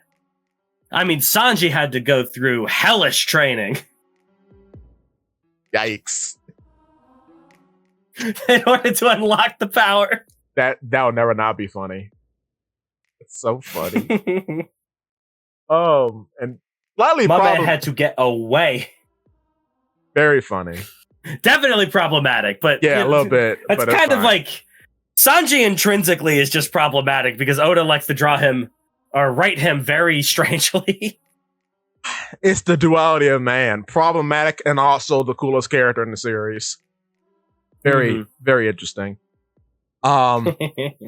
I mean, Sanji had to go through hellish training. Yikes. In order to unlock the power. That'll never not be funny. It's so funny. And slightly my man had to get away. Very funny. Definitely problematic, but yeah, a little bit. It's kind of like Sanji intrinsically is just problematic because Oda likes to draw him or write him very strangely. It's the duality of man, problematic and also the coolest character in the series. Very, very interesting. But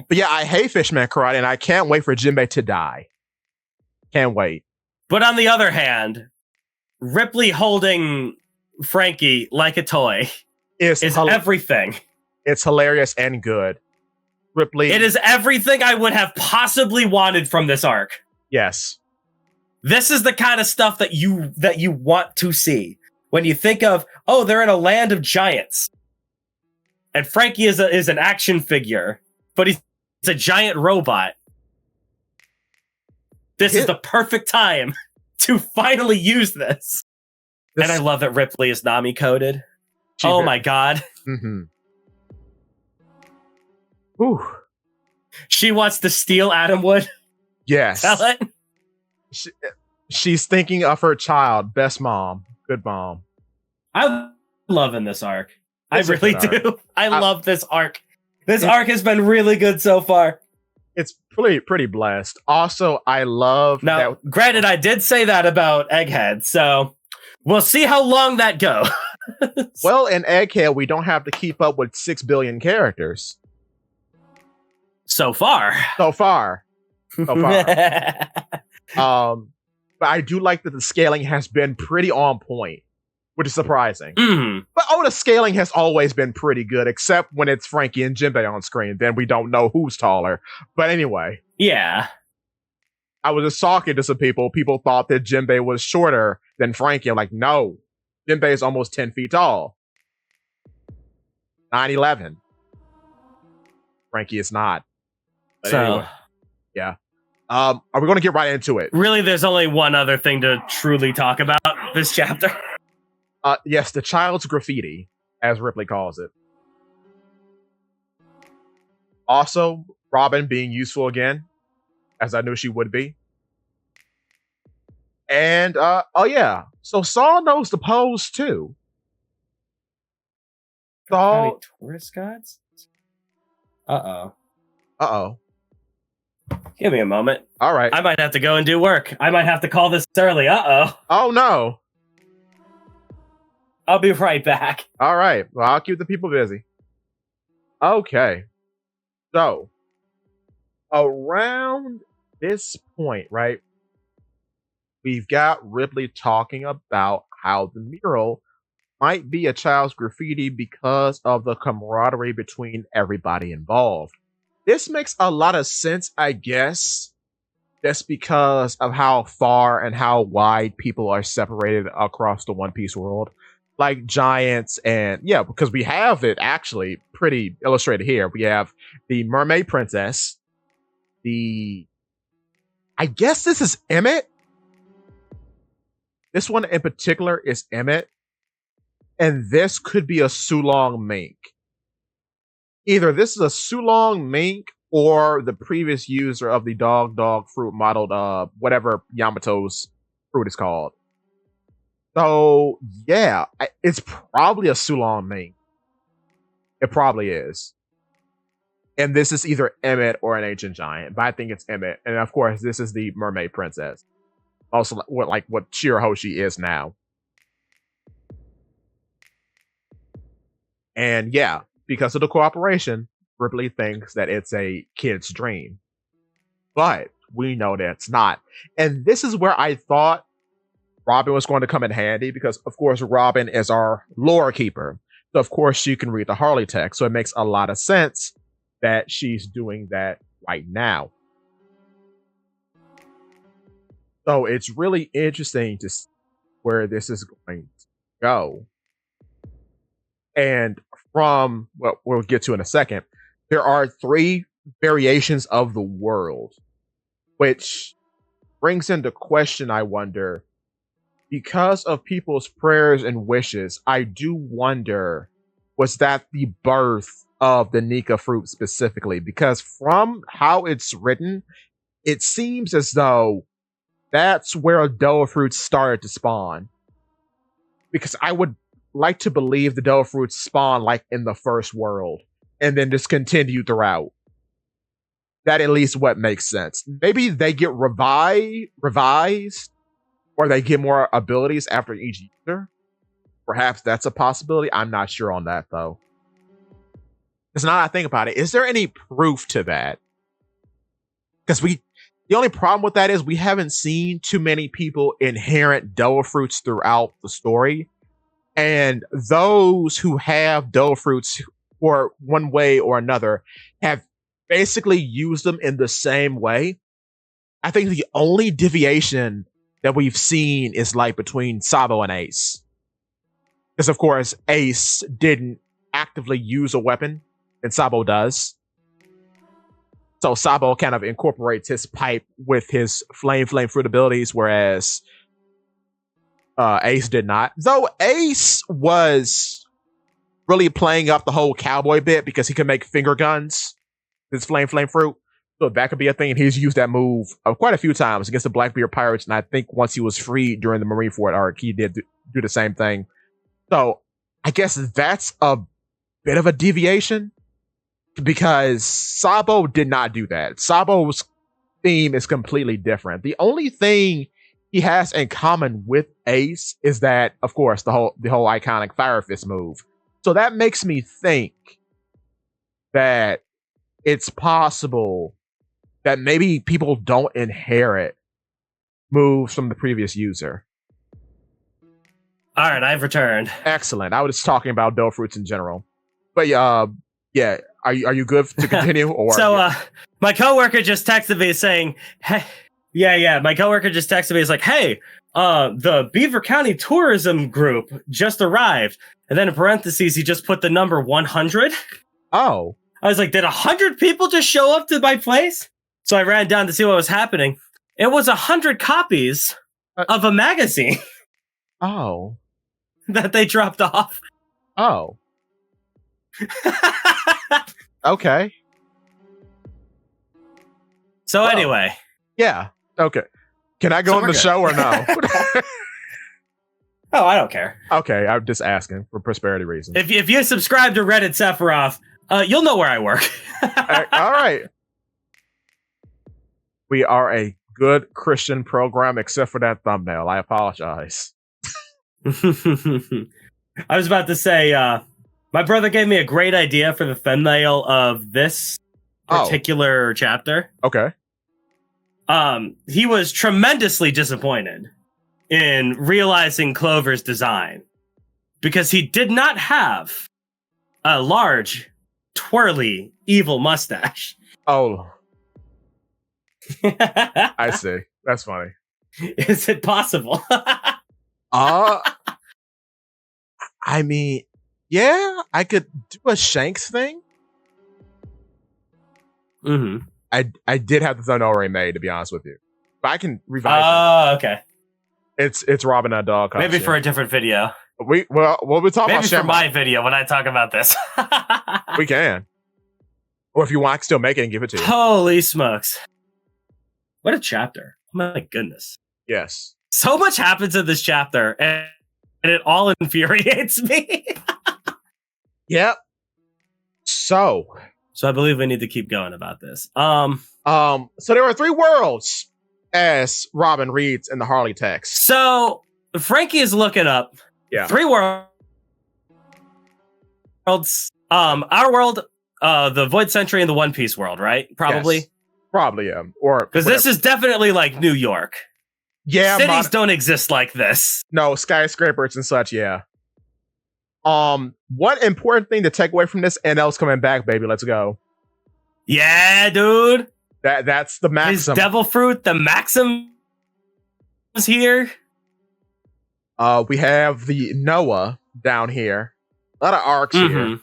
yeah, I hate Fishman Karate, and I can't wait for Jinbei to die. Can't wait. But on the other hand, Ripley holding Franky like a toy is everything. It's hilarious and good. Ripley. It is everything I would have possibly wanted from this arc. Yes. This is the kind of stuff that you want to see. When you think of, oh, they're in a land of giants. And Franky is an action figure, but he's a giant robot. This is the perfect time to finally use this. And I love that Ripley is Nami coded. Oh my god. Mm-hmm. Ooh. She wants to steal Atomwood. Yes. Tell it. She's thinking of her child. Best mom. Good mom. I'm loving this arc. I really do. I love this arc. This arc has been really good so far. It's pretty blessed. Also, I love now, granted, I did say that about Egghead, so we'll see how long that goes. Well, in Egghead, we don't have to keep up with 6 billion characters. So far. But I do like that the scaling has been pretty on point, which is surprising. Mm. But Oda's scaling has always been pretty good, except when it's Franky and Jinbei on screen. Then we don't know who's taller. But anyway. Yeah. I was just talking to some people. People thought that Jinbei was shorter than Franky. I'm like, no. Jinbei is almost 10 feet tall. 9'11". Franky is not. But anyway, yeah. Are we going to get right into it? Really, there's only one other thing to truly talk about this chapter. Yes, the child's graffiti, as Ripley calls it. Also, Robin being useful again, as I knew she would be. And oh yeah, so Saul knows the pose too. Saul tourist guides. Uh oh. Give me a moment. All right. I might have to go and do work. I might have to call this early. Oh no. I'll be right back. All right. Well, I'll keep the people busy. Okay. So, around this point, right, we've got Ripley talking about how the mural might be a child's graffiti because of the camaraderie between everybody involved. This makes a lot of sense, I guess, just because of how far and how wide people are separated across the One Piece world. Like giants, and yeah, because we have it actually pretty illustrated here. We have the mermaid princess, I guess this is Emmett. This one in particular is Emmett. And this could be a Sulong mink. Either this is a Sulong mink or the previous user of the dog fruit modeled whatever Yamato's fruit is called. So yeah, it's probably a Sulong mink. It probably is. And this is either Emmett or an ancient giant, but I think it's Emmett. And of course, this is the mermaid princess. Also, what Shirahoshi is now. And yeah, because of the cooperation, Ripley thinks that it's a kid's dream. But we know that it's not. And this is where I thought Robin was going to come in handy because, of course, Robin is our lore keeper. So, of course, she can read the Harley text. So it makes a lot of sense that she's doing that right now. So it's really interesting to see where this is going to go. And from what we'll get to in a second, there are 3 variations of the world, which brings into question, I wonder, because of people's prayers and wishes, I do wonder, was that the birth of the Nika fruit specifically? Because from how it's written, it seems as though that's where Doa fruits started to spawn. Because I would like to believe the Doa fruits spawn like in the first world and then just continue throughout. That at least what makes sense. Maybe they get revised or they get more abilities after each user. Perhaps that's a possibility. I'm not sure on that though. Because now I think about it, is there any proof to that? Because the only problem with that is we haven't seen too many people inherit Doa fruits throughout the story. And those who have Doa fruits for one way or another have basically used them in the same way. I think the only deviation that we've seen is like between Sabo and Ace. Because of course, Ace didn't actively use a weapon, and Sabo does. So Sabo kind of incorporates his pipe with his flame fruit abilities, whereas Ace did not. Though Ace was really playing up the whole cowboy bit because he could make finger guns, his flame fruit. So that could be a thing. And he's used that move quite a few times against the Blackbeard Pirates. And I think once he was freed during the Marineford arc, he did do the same thing. So I guess that's a bit of a deviation because Sabo did not do that. Sabo's theme is completely different. The only thing he has in common with Ace is that, of course, the whole iconic Fire Fist move. So that makes me think that it's possible that maybe people don't inherit moves from the previous user. All right, I've returned. Excellent. I was just talking about Doa fruits in general. But yeah, are you good to continue? Or so my coworker just texted me saying, "Hey, yeah." My coworker just texted me. He's like, "Hey, the Beaver County Tourism Group just arrived," and then in parentheses he just put the number 100. Oh, I was like, "Did 100 people just show up to my place?" So I ran down to see what was happening. It was 100 copies of a magazine. Oh, that they dropped off. Oh. Okay. So anyway. Yeah. Okay. Can I go on the show or no? Oh, I don't care. Okay, I'm just asking for prosperity reasons. If you subscribe to Reddit Sephiroth, you'll know where I work. All right. We are a good Christian program, except for that thumbnail. I apologize. I was about to say, my brother gave me a great idea for the thumbnail of this particular chapter. Okay. He was tremendously disappointed in realizing Clover's design because he did not have a large, twirly, evil mustache. Oh. I see. That's funny. Is it possible? I mean, yeah, I could do a Shanks thing. Mm-hmm. I did have the thumbnail already made, to be honest with you, but I can revise it. Oh, okay. It's Robin that dog. Maybe for a different video. We're talking about maybe for my video when I talk about this. We can, or if you want, I can still make it and give it to you. Holy smokes! What a chapter! Oh my goodness. Yes. So much happens in this chapter, and it all infuriates me. Yep. So I believe we need to keep going about this. So there are 3 worlds, as Robin reads in the Harley text. So Franky is looking up 3 worlds. Our world, the Void Century, and the One Piece world, right? Probably. Yes. Probably, yeah. Or because this is definitely like New York. Yeah, cities don't exist like this. No, skyscrapers and such. Yeah. One important thing to take away from this: NL's coming back, baby. Let's go. Yeah, dude. That's the Maxim. His devil fruit, the Maxim, is here. We have the Noah down here. A lot of arcs here.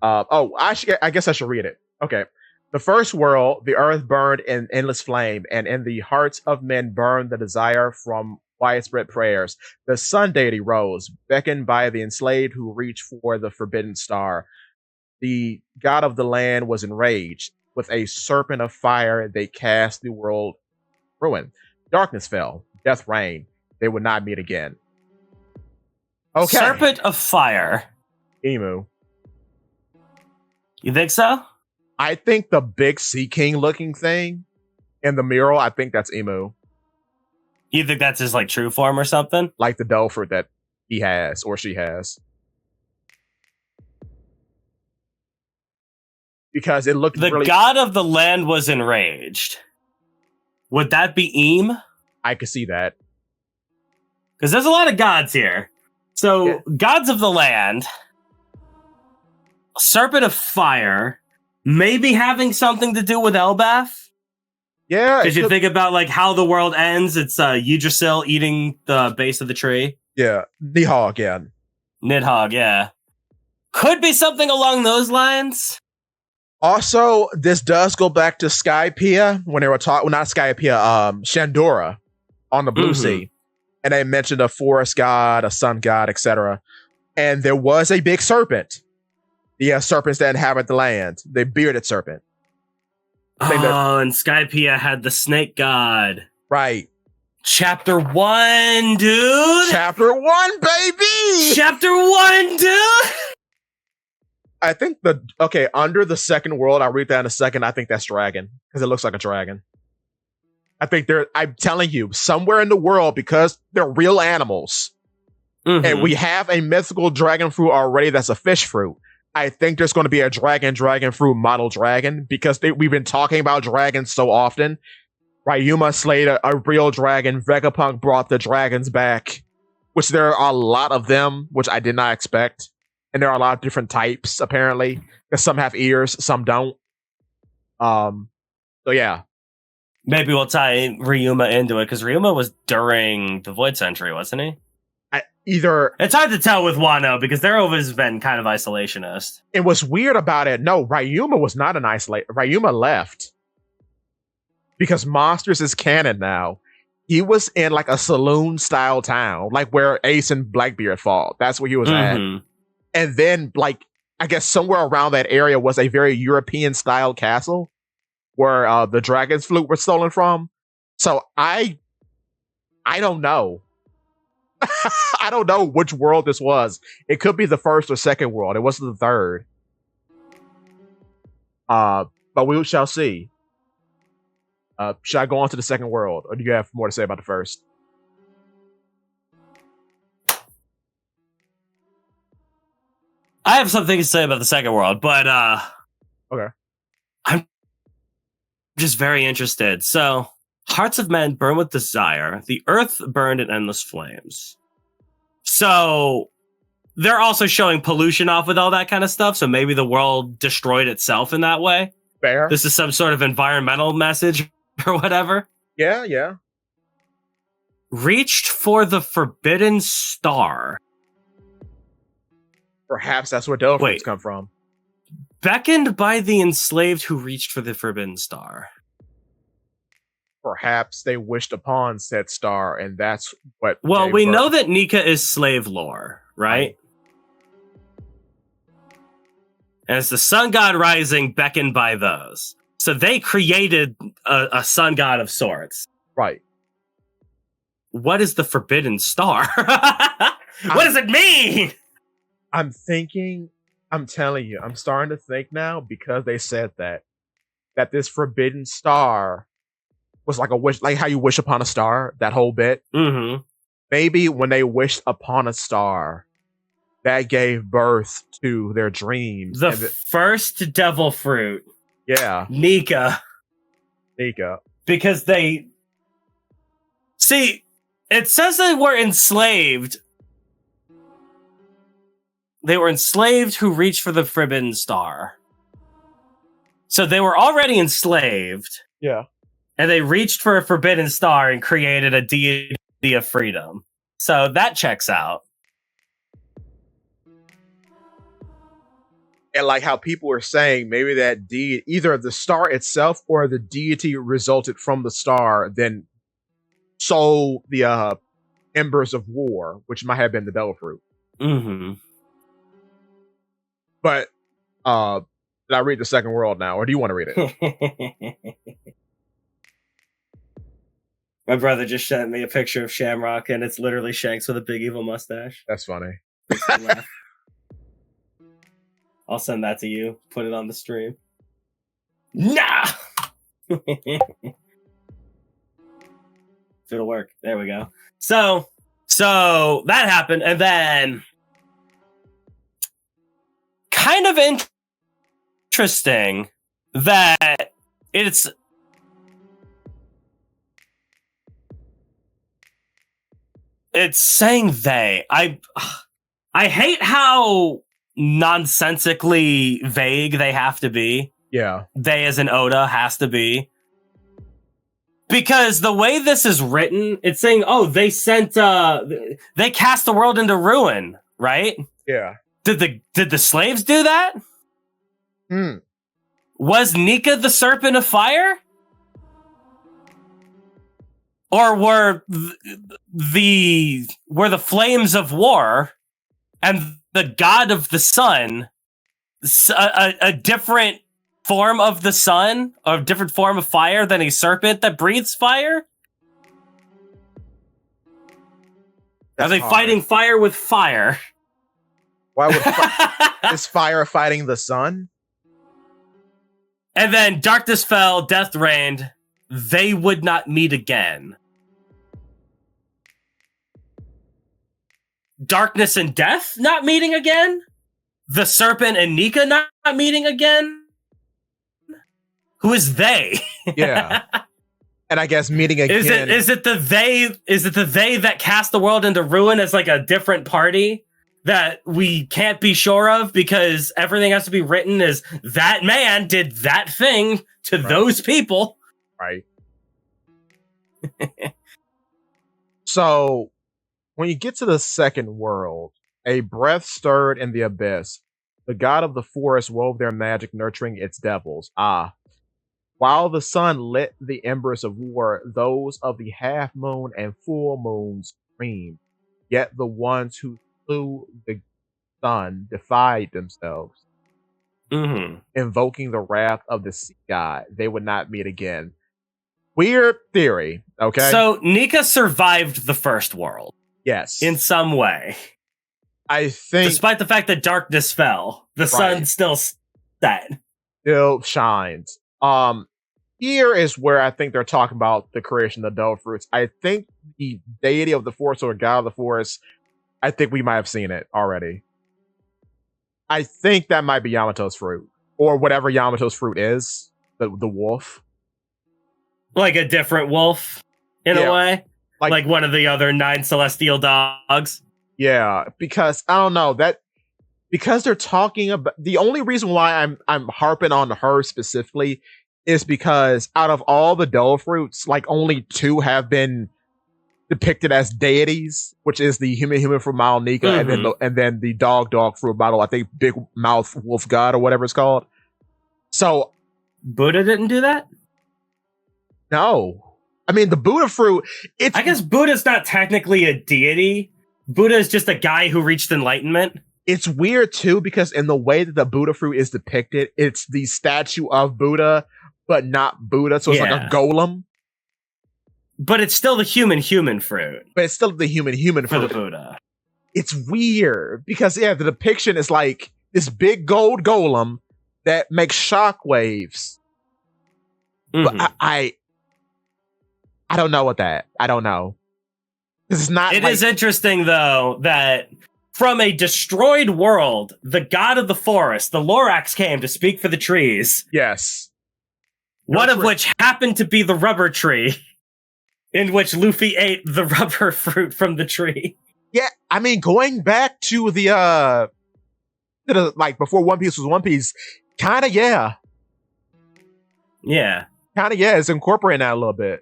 I guess I should read it. Okay. The first world, the earth burned in endless flame, and in the hearts of men burned the desire from widespread prayers. The sun deity rose, beckoned by the enslaved who reached for the forbidden star. The god of the land was enraged. With a serpent of fire, they cast the world ruin. Darkness fell. Death reigned. They would not meet again. Okay. Serpent of fire. Emu. You think so? I think the big Sea King looking thing in the mural, I think that's Emu. You think that's his like true form or something? Like the devil fruit that he has or she has. Because it looked the really... god of the land was enraged. Would that be Eem? I could see that. Because there's a lot of gods here. So, gods of the land, serpent of fire, maybe having something to do with Elbath? Yeah. Because you think about like how the world ends, it's Yggdrasil eating the base of the tree. Yeah. Nidhogg, yeah. Nidhogg, yeah. Could be something along those lines. Also, this does go back to Skypiea when they were talking, well, not Skypiea, Shandora on the Blue Sea. And they mentioned a forest god, a sun god, etc. And there was a big serpent. The serpents that inhabit the land, the bearded serpent. And Skypiea had the snake god. Right. Chapter 1, dude. Chapter 1, baby. Chapter 1, dude. I think under the second world, I'll read that in a second. I think that's dragon because it looks like a dragon. I think I'm telling you, somewhere in the world, because they're real animals, and we have a mythical dragon fruit already that's a fish fruit. I think there's going to be a dragon fruit model dragon because we've been talking about dragons so often. Ryuma slayed a real dragon. Vegapunk brought the dragons back, which there are a lot of them, which I did not expect. And there are a lot of different types, apparently. Because some have ears, some don't. So yeah. Maybe we'll tie Ryuma into it, because Ryuma was during the Void Century, wasn't he? It's hard to tell with Wano, because they're always been kind of isolationist. And what's weird about it, no, Ryuma was not an isolate. Ryuma left. Because Monsters is canon now. He was in like a saloon-style town, like where Ace and Blackbeard fought. That's where he was at. And then, like, I guess somewhere around that area was a very European-style castle where the dragon's flute was stolen from. So I don't know. I don't know which world this was. It could be the first or second world. It wasn't the third. But we shall see. Should I go on to the second world, or do you have more to say about the first? I have something to say about the second world, but okay. I'm just very interested. So, hearts of men burn with desire. The earth burned in endless flames. So, they're also showing pollution off with all that kind of stuff. So maybe the world destroyed itself in that way. Fair. This is some sort of environmental message or whatever. Yeah. Reached for the forbidden star. Perhaps that's where devil fruits come from. Beckoned by the enslaved who reached for the forbidden star. Perhaps they wished upon said star, and that's what. Well, we know that Nika is slave lore, right? And it's the sun god rising beckoned by those. So they created a sun god of sorts. Right. What is the forbidden star? What does it mean? I'm telling you, I'm starting to think now, because they said that this forbidden star was like a wish, like how you wish upon a star, that whole bit. Mm-hmm. Maybe when they wished upon a star, that gave birth to their dreams. The first devil fruit. Yeah. Nika. Because they... See, it says they were enslaved. They were enslaved who reached for the forbidden star. So they were already enslaved. Yeah. And they reached for a forbidden star and created a deity of freedom. So that checks out. And like how people are saying, maybe that deity, either the star itself or the deity resulted from the star, then sold the embers of war, which might have been the devil fruit. Mm-hmm. But did I read the second world now, or do you want to read it? My brother just sent me a picture of Shamrock, and it's literally Shanks with a big evil mustache. That's funny. I'll send that to you. Put it on the stream. Nah! It'll work. There we go. So that happened, and then kind of interesting that it's saying they. I hate how nonsensically vague they have to be. Yeah. They as an Oda has to be. Because the way this is written, it's saying, oh, they sent they cast the world into ruin, right? Yeah. Did the slaves do that? Was Nika the serpent of fire? Or were the flames of war and the god of the sun a different form of the sun, or a different form of fire than a serpent that breathes fire? Are they fighting fire with fire? Why would is fire fighting the sun? And then darkness fell, death reigned. They would not meet again. Darkness and death not meeting again? The serpent and Nika not meeting again? Who is they? Yeah. And I guess meeting again. Is it the they that cast the world into ruin as like a different party that we can't be sure of, because everything has to be written as that man did that thing to those people. Right. So when you get to the second world, a breath stirred in the abyss. The god of the forest wove their magic, nurturing its devils. While the sun lit the embers of war, those of the half moon and full moons screamed. Yet the ones who slew the sun defied themselves. invoking the wrath of the sea god, they would not meet again. Weird theory, okay? So Nika survived the first world. Yes. In some way. I think... Despite the fact that darkness fell, the sun still set. Still shines. Here is where I think they're talking about the creation of the devil fruits. I think the deity of the forest or god of the forest, I think we might have seen it already. I think that might be Yamato's fruit. Or whatever Yamato's fruit is. The wolf. Like a different wolf, in a way? Like one of the other 9 celestial dogs? Yeah, because, I don't know, because they're talking about... The only reason why I'm harping on her specifically is because out of all the devil fruits, like only 2 have been depicted as deities, which is the human fruit model Nika, and then the dog fruit model, I think big mouth wolf god or whatever it's called. So Buddha didn't do that? No. I mean, the Buddha fruit, I guess Buddha's not technically a deity. Buddha is just a guy who reached enlightenment. It's weird too, because in the way that the Buddha fruit is depicted, it's the statue of Buddha, but not Buddha, so it's like a golem. But it's still the human fruit. But it's still the human fruit. For the Buddha. It's weird, because the depiction is like this big gold golem that makes shockwaves. But I don't know what that. I don't know. It's not. It is interesting, though, that from a destroyed world, the god of the forest, the Lorax, came to speak for the trees. Yes. One of which happened to be the rubber tree, in which Luffy ate the rubber fruit from the tree. Yeah, I mean, going back to the like before One Piece was One Piece, kind of Yeah. Kind of it's incorporating that a little bit.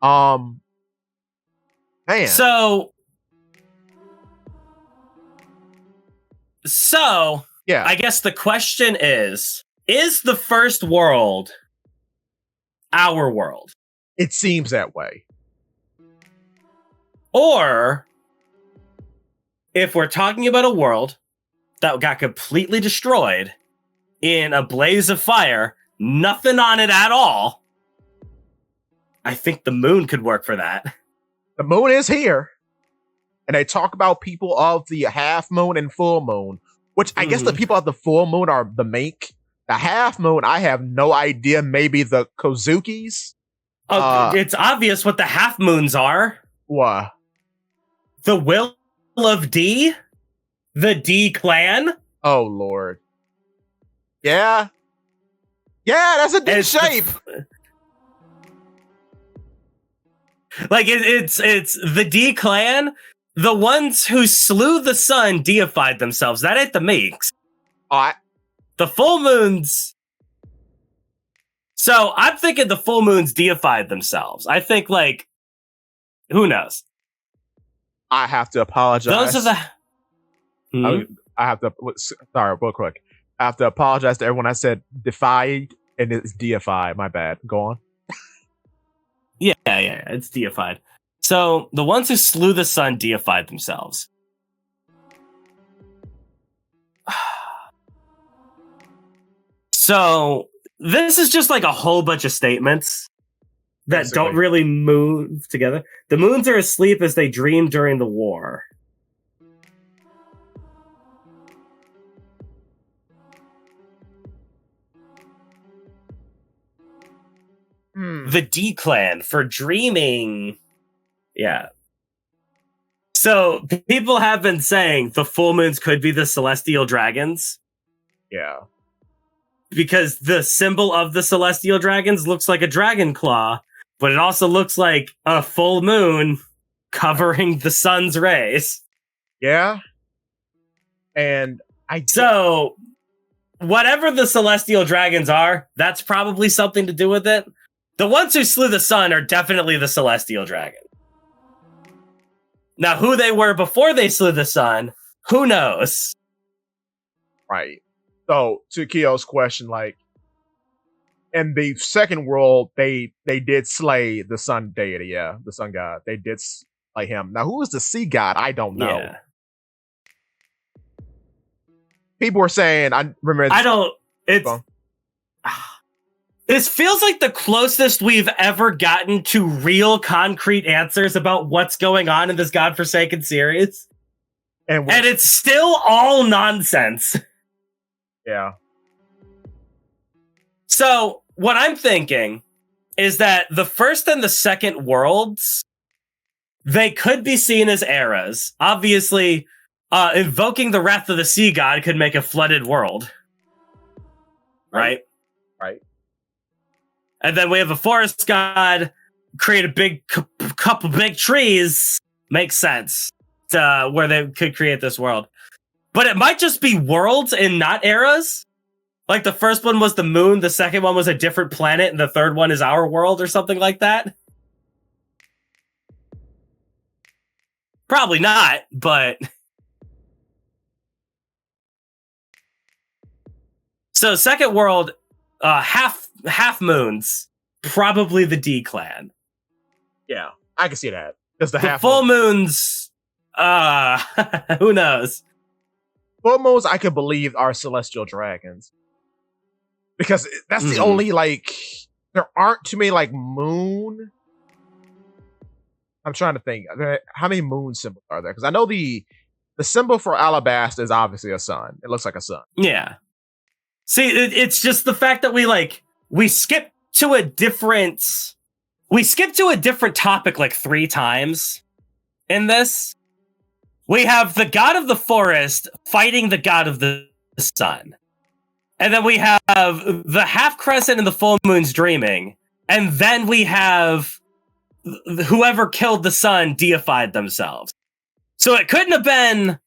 Man. So yeah, I guess the question is the first world our world? It seems that way. Or if we're talking about a world that got completely destroyed in a blaze of fire, nothing on it at all, I think the moon could work for that. The moon is here. And they talk about people of the half moon and full moon, which I guess the people of the full moon are the Mink. The half moon, I have no idea. Maybe the Kozukis? It's obvious what the half moons are. What? The Will of D? The D clan? Oh, Lord. Yeah. Yeah, that's a D shape. It's the D clan. The ones who slew the sun deified themselves. That ain't the Meeks. The full moons. So I'm thinking the full moons deified themselves. I think, who knows? I have to apologize. Those are the. I have to. Sorry, real quick. I have to apologize to everyone. I said defied and it's deified. My bad. Go on. Yeah, it's deified. So the ones who slew the sun deified themselves. So this is just like a whole bunch of statements that don't really move together. The moons are asleep as they dream during the war. The D clan for dreaming. Yeah. So people have been saying the full moons could be the celestial dragons. Yeah. Because the symbol of the celestial dragons looks like a dragon claw, but it also looks like a full moon covering the sun's rays. Yeah. And so whatever the celestial dragons are, that's probably something to do with it. The ones who slew the sun are definitely the celestial dragon. Now, who they were before they slew the sun, who knows? Right. So, to Kyo's question, in the second world, they did slay the sun deity, the sun god. They did slay him. Now, who is the sea god? I don't know. Yeah. people were saying, I remember. I don't. It's. This feels like the closest we've ever gotten to real concrete answers about what's going on in this godforsaken series. And it's still all nonsense. Yeah. So, what I'm thinking is that the first and the second worlds, they could be seen as eras. Obviously, invoking the wrath of the sea god could make a flooded world. Right? Right. And then we have a forest god, create a big couple big trees. Makes sense to where they could create this world. But it might just be worlds and not eras. Like the first one was the moon, the second one was a different planet, and the third one is our world or something like that. Probably not, but... So second world, half moons, probably the D clan. Yeah, I can see that. Because the half full moons, who knows? Full moons, I can believe, are celestial dragons. Because that's the only, like, there aren't too many, like, moon. I'm trying to think. How many moon symbols are there? Because I know the symbol for Alabasta is obviously a sun. It looks like a sun. Yeah. See, it's just the fact that we skip to a different topic like 3 times in this. We have the god of the forest fighting the god of the sun. And then we have the half crescent and the full moon's dreaming. And then we have whoever killed the sun deified themselves. So it couldn't have been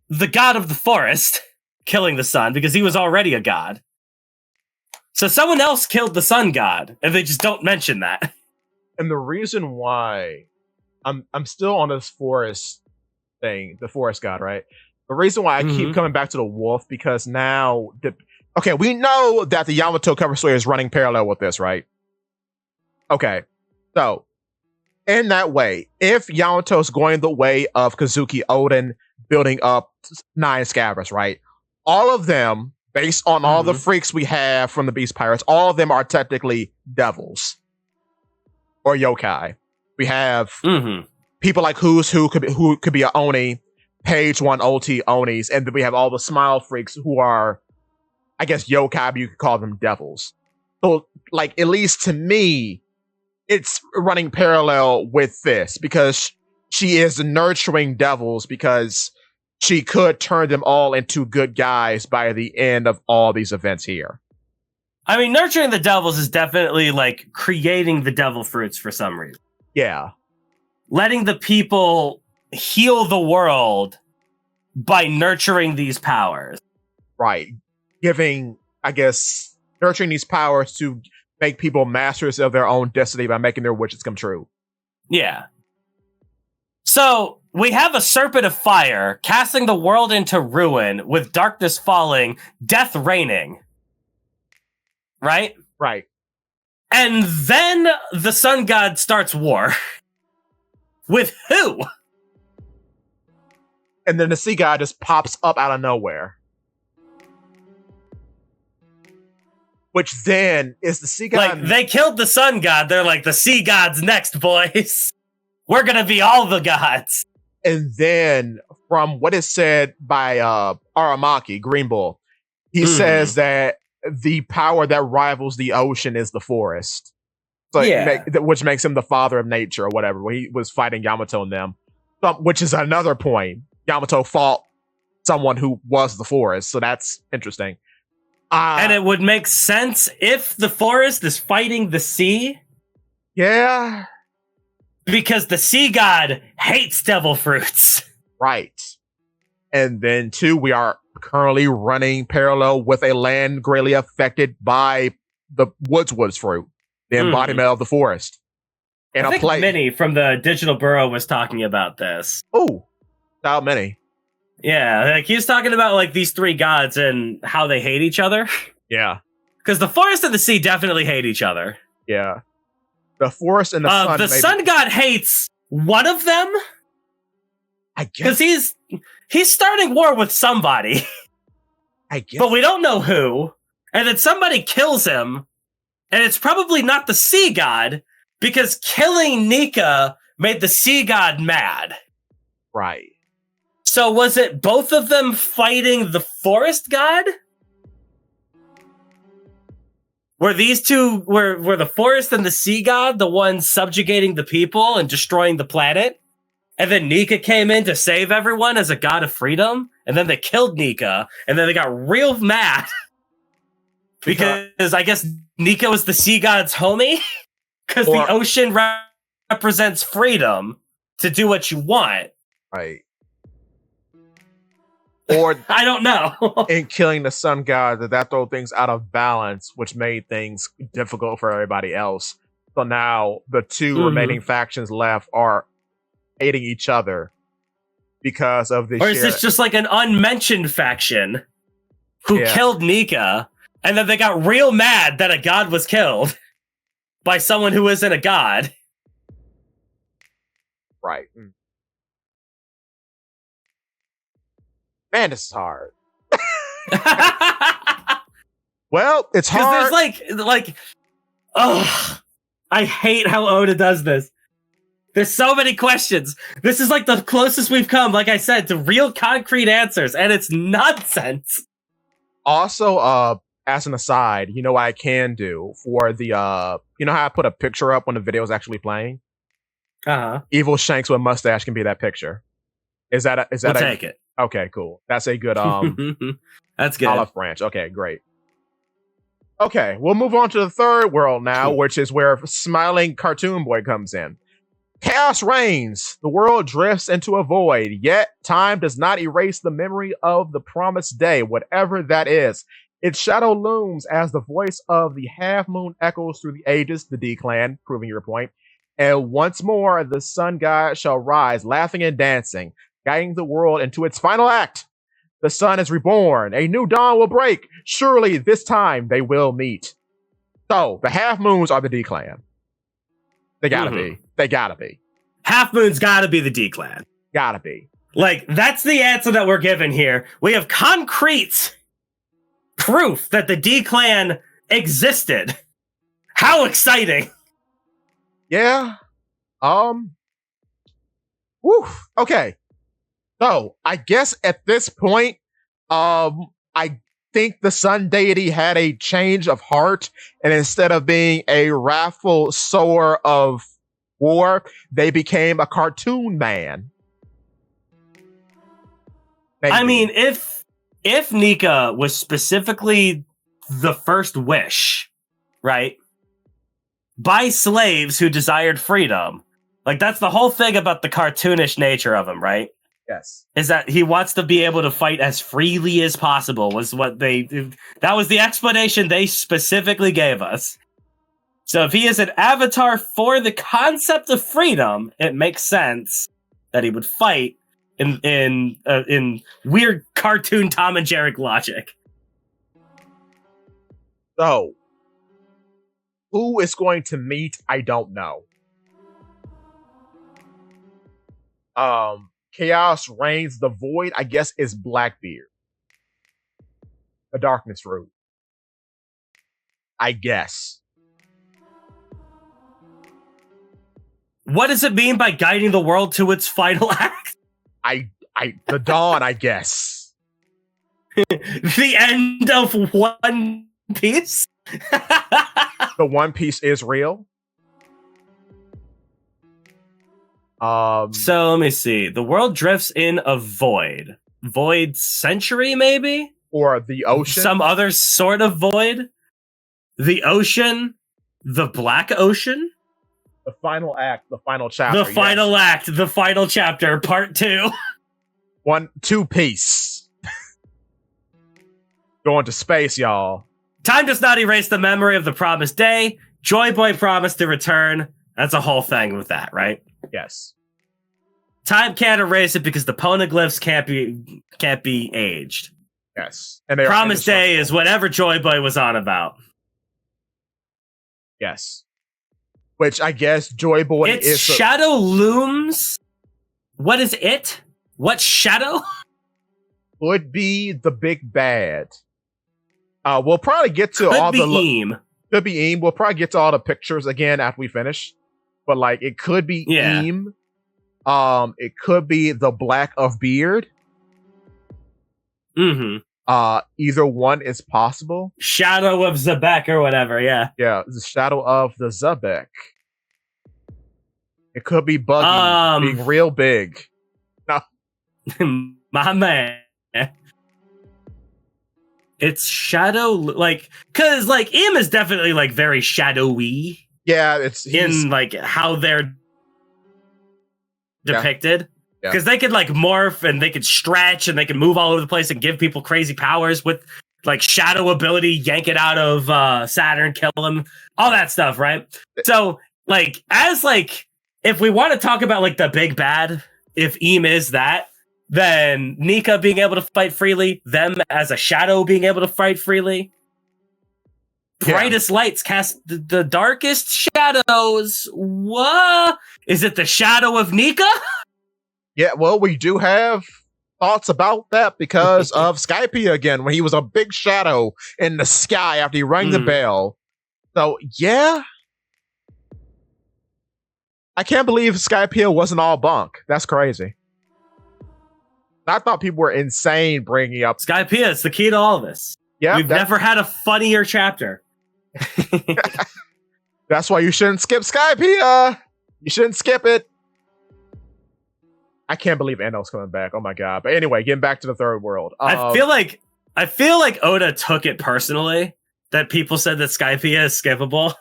the god of the forest killing the sun because he was already a god. So someone else killed the sun god, and they just don't mention that. And the reason why I'm still on this forest thing, the forest god, right? The reason why I keep coming back to the wolf, because now okay, we know that the Yamato cover story is running parallel with this, right? Okay, so in that way, if Yamato's going the way of Kazuki Oden building up 9 scabbards, right? All of them, based on all the freaks we have from the Beast Pirates, all of them are technically devils or yokai. We have people like who could be a Oni, page 1 OT Onis, and then we have all the smile freaks who are, I guess, yokai, but you could call them devils. So, like, at least to me, it's running parallel with this because she is nurturing devils because she could turn them all into good guys by the end of all these events here. I mean, nurturing the devils is definitely like creating the devil fruits for some reason. Yeah. Letting the people heal the world by nurturing these powers. Right. Giving, I guess, nurturing these powers to make people masters of their own destiny by making their wishes come true. Yeah. So we have a serpent of fire casting the world into ruin with darkness falling, death reigning. Right? Right. And then the sun god starts war. With who? And then the sea god just pops up out of nowhere. Which then is the sea god. Like, they killed the sun god. They're like, the sea god's next, boys. We're gonna be all the gods. And then, from what is said by Aramaki, Green Bull, he says that the power that rivals the ocean is the forest. So which makes him the father of nature or whatever, when he was fighting Yamato and them. Which is another point. Yamato fought someone who was the forest, so that's interesting. And it would make sense if the forest is fighting the sea. Yeah. Because the sea god hates devil fruits. Right. And then, too, we are currently running parallel with a land greatly affected by the woods fruit, the embodiment of the forest. And I think Minnie from the Digital Burrow was talking about this. Oh, how Minnie? Yeah, like he was talking about like these 3 gods and how they hate each other. Yeah. Because the forest and the sea definitely hate each other. Yeah. The forest and the sun. The sun god hates one of them. I guess. Because he's starting war with somebody. I guess. But we don't know who. And then somebody kills him. And it's probably not the sea god, because killing Nika made the sea god mad. Right. So was it both of them fighting the forest god? Were these two, were the forest and the sea god the ones subjugating the people and destroying the planet? And then Nika came in to save everyone as a god of freedom? And then they killed Nika, and then they got real mad. Because I guess Nika was the sea god's homie? Because the ocean represents freedom to do what you want. Right. Or I don't know. in killing the sun god, that throw things out of balance, which made things difficult for everybody else. So now the two remaining factions left are hating each other because of this. Or is this just like an unmentioned faction who killed Nika, and then they got real mad that a god was killed by someone who isn't a god? Right. Man, this is hard. Well, it's hard. There's like, oh, I hate how Oda does this. There's so many questions. This is like the closest we've come, like I said, to real concrete answers, and it's nonsense. Also, as an aside, you know what I can do for the, you know how I put a picture up when the video is actually playing? Uh-huh. Evil Shanks with mustache can be that picture. Is that we'll take it. Okay, cool. That's a good that's good. olive branch. Okay, great. Okay, we'll move on to the third world now, which is where Smiling Cartoon Boy comes in. Chaos reigns. The world drifts into a void, yet time does not erase the memory of the promised day, whatever that is. Its shadow looms as the voice of the half moon echoes through the ages, the D-Clan, proving your point. And once more, the sun god shall rise, laughing and dancing, guiding the world into its final act. The sun is reborn. A new dawn will break. Surely this time they will meet. So, the half moons are the D-Clan. They gotta be. They gotta be. Half moon's gotta be the D-Clan. Gotta be. Like, that's the answer that we're given here. We have concrete proof that the D-Clan existed. How exciting! Yeah. Whew. Okay. So, I guess at this point, I think the sun deity had a change of heart, and instead of being a wrathful sower of war, they became a cartoon man. Maybe. I mean, if Nika was specifically the first wish, right, by slaves who desired freedom, like that's the whole thing about the cartoonish nature of him, right? Yes. Is that he wants to be able to fight as freely as possible, was what that was the explanation they specifically gave us. So if he is an avatar for the concept of freedom, it makes sense that he would fight in weird cartoon Tom and Jerry logic. So, who is going to meet? I don't know. Chaos reigns. The void, I guess, is Blackbeard. The darkness root. I guess. What does it mean by guiding the world to its final act? The dawn, I guess. The end of One Piece? The One Piece is real. So let me see. The world drifts in a void. Void century, maybe? Or the ocean? Some other sort of void? The ocean? The Black Ocean? The final act, the final chapter. The final act, the final chapter, part 2. 2 piece. Going to space, y'all. Time does not erase the memory of the promised day. Joy Boy promised to return. That's a whole thing with that, right? Yes. Time can't erase it because the poneglyphs can't be aged. Yes. And promised day is whatever Joy Boy was on about. Yes. Which I guess Joy Boy is shadow looms. What is it? What shadow? Would be the big bad. We'll probably get to Could all be the Eam. Could be Eam. We'll probably get to all the pictures again after we finish. But like, it could be Eam. It could be the Black of Beard. Mm-hmm. Either one is possible. Shadow of Zakk or whatever. Yeah. Yeah, the Shadow of the Zakk. It could be Buggy being real big. No, my man. It's shadow, like, because like Eam is definitely like very shadowy. Yeah, it's in like how they're depicted. Because they could like morph and they could stretch and they can move all over the place and give people crazy powers with like shadow ability, yank it out of Saturn, kill him, all that stuff, right? So like, as like, if we want to talk about like the big bad, if Eam is that, then Nika being able to fight freely, them as a shadow being able to fight freely. Brightest lights cast the darkest shadows. What? Is it the shadow of Nika? Yeah, well, we do have thoughts about that because of Skypiea again, when he was a big shadow in the sky after he rang the bell. So, yeah. I can't believe Skypiea wasn't all bunk. That's crazy. I thought people were insane bringing up Skypiea. It's the key to all this. Yeah, we've never had a funnier chapter. That's why you shouldn't skip Skypiea. You shouldn't skip it. I can't believe Enno's coming back. Oh my god! But anyway, getting back to the third world. I feel like Oda took it personally that people said that Skypiea is skippable,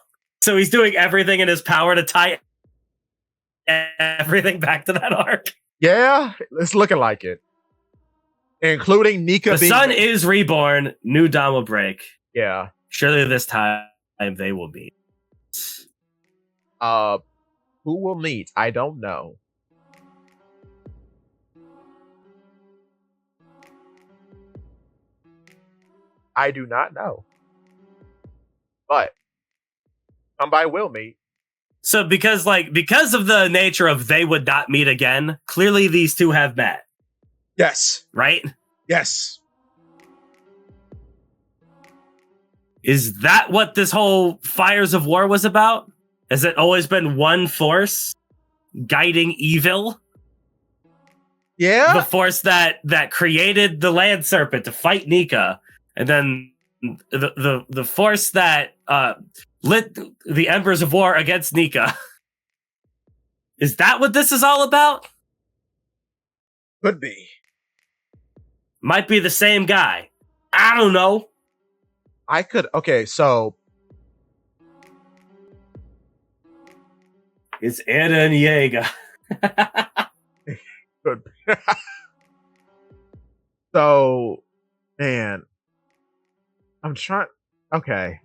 so he's doing everything in his power to tie everything back to that arc. Yeah, it's looking like it, including Nika. The sun is reborn. New dawn will break. Yeah, surely this time they will meet. Who will meet? I don't know. I do not know. But somebody will meet. So because of the nature of they would not meet again, clearly these two have met. Yes. Right? Yes. Is that what this whole Fires of War was about? Has it always been one force guiding evil? Yeah. The force that created the Land Serpent to fight Nika. And then the force that lit the Embers of War against Nika. Is that what this is all about? Could be. Might be the same guy. I don't know. Okay, so it's Eren Yeager. Good. So, man, I'm trying. Okay.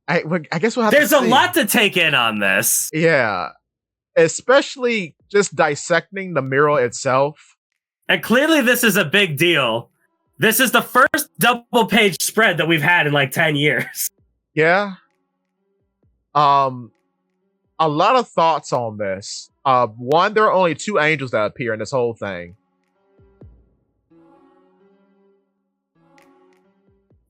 I guess we'll have There's to a lot to take in on this. Yeah. Especially just dissecting the mural itself. And clearly this is a big deal. This is the first double page spread that we've had in like 10 years. Yeah. A lot of thoughts on this. One, there are only 2 angels that appear in this whole thing.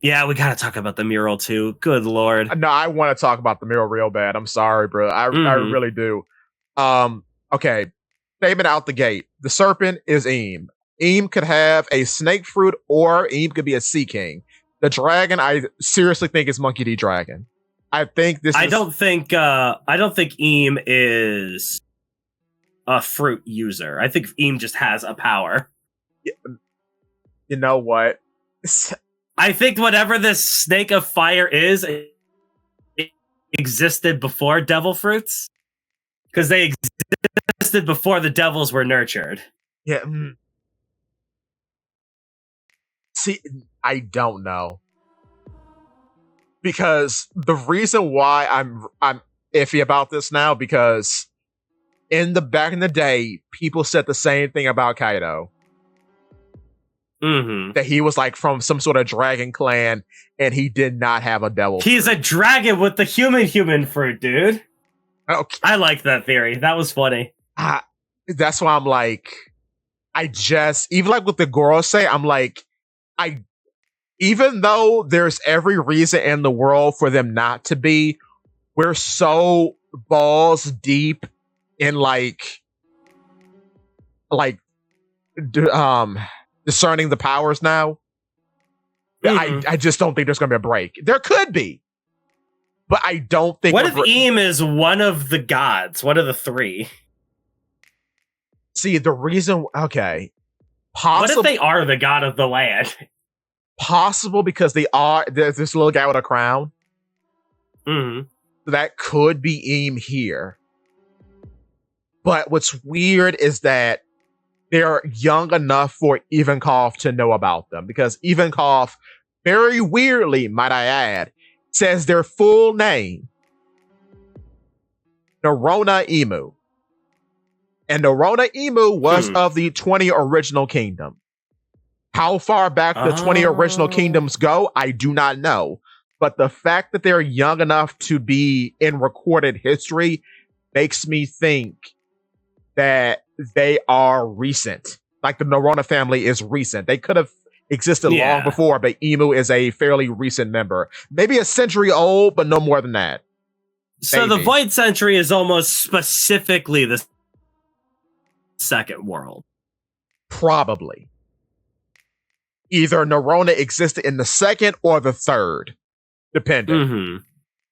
Yeah, we gotta talk about the mural too. Good lord. No, I want to talk about the mural real bad. I'm sorry, bro. I really do. Okay. Statement out the gate. The serpent is Eam. Eam could have a snake fruit, or Eam could be a sea king. The dragon, I seriously think is Monkey D. Dragon. I think this. I don't think Eam is a fruit user. I think Eam just has a power. You know what? I think whatever this snake of fire is, it existed before devil fruits, because they existed before the devils were nurtured. Yeah. See, I don't know, because the reason why I'm iffy about this now, because back in the day, people said the same thing about Kaido. Mm-hmm. That he was like from some sort of dragon clan, and he did not have a devil. He's a dragon with the human fruit, dude. Okay. I like that theory. That was funny. That's why I'm like, I just, even like with the Gorosei, I'm like, even though there's every reason in the world for them not to be, we're so balls deep in like discerning the powers now. I just don't think there's gonna be a break. There could be, but I don't think. What if Eam is one of the gods? One of the three? See, the reason, okay. What if they are the god of the land? Possible, because there's this little guy with a crown. Mm-hmm. So that could be Eam here. But what's weird is that they're young enough for Ivankov to know about them, because Ivankov, very weirdly, might I add, says their full name, Narona Emu. And Narona Emu was of the 20 original kingdom. How far back the 20 original kingdoms go, I do not know. But the fact that they're young enough to be in recorded history makes me think that they are recent. Like the Narona family is recent. They could have existed long before, but Emu is a fairly recent member. Maybe a century old, but no more than that. So the Void Century is almost specifically the second world. Probably. Either Narona existed in the second or the third, depending. Mm-hmm.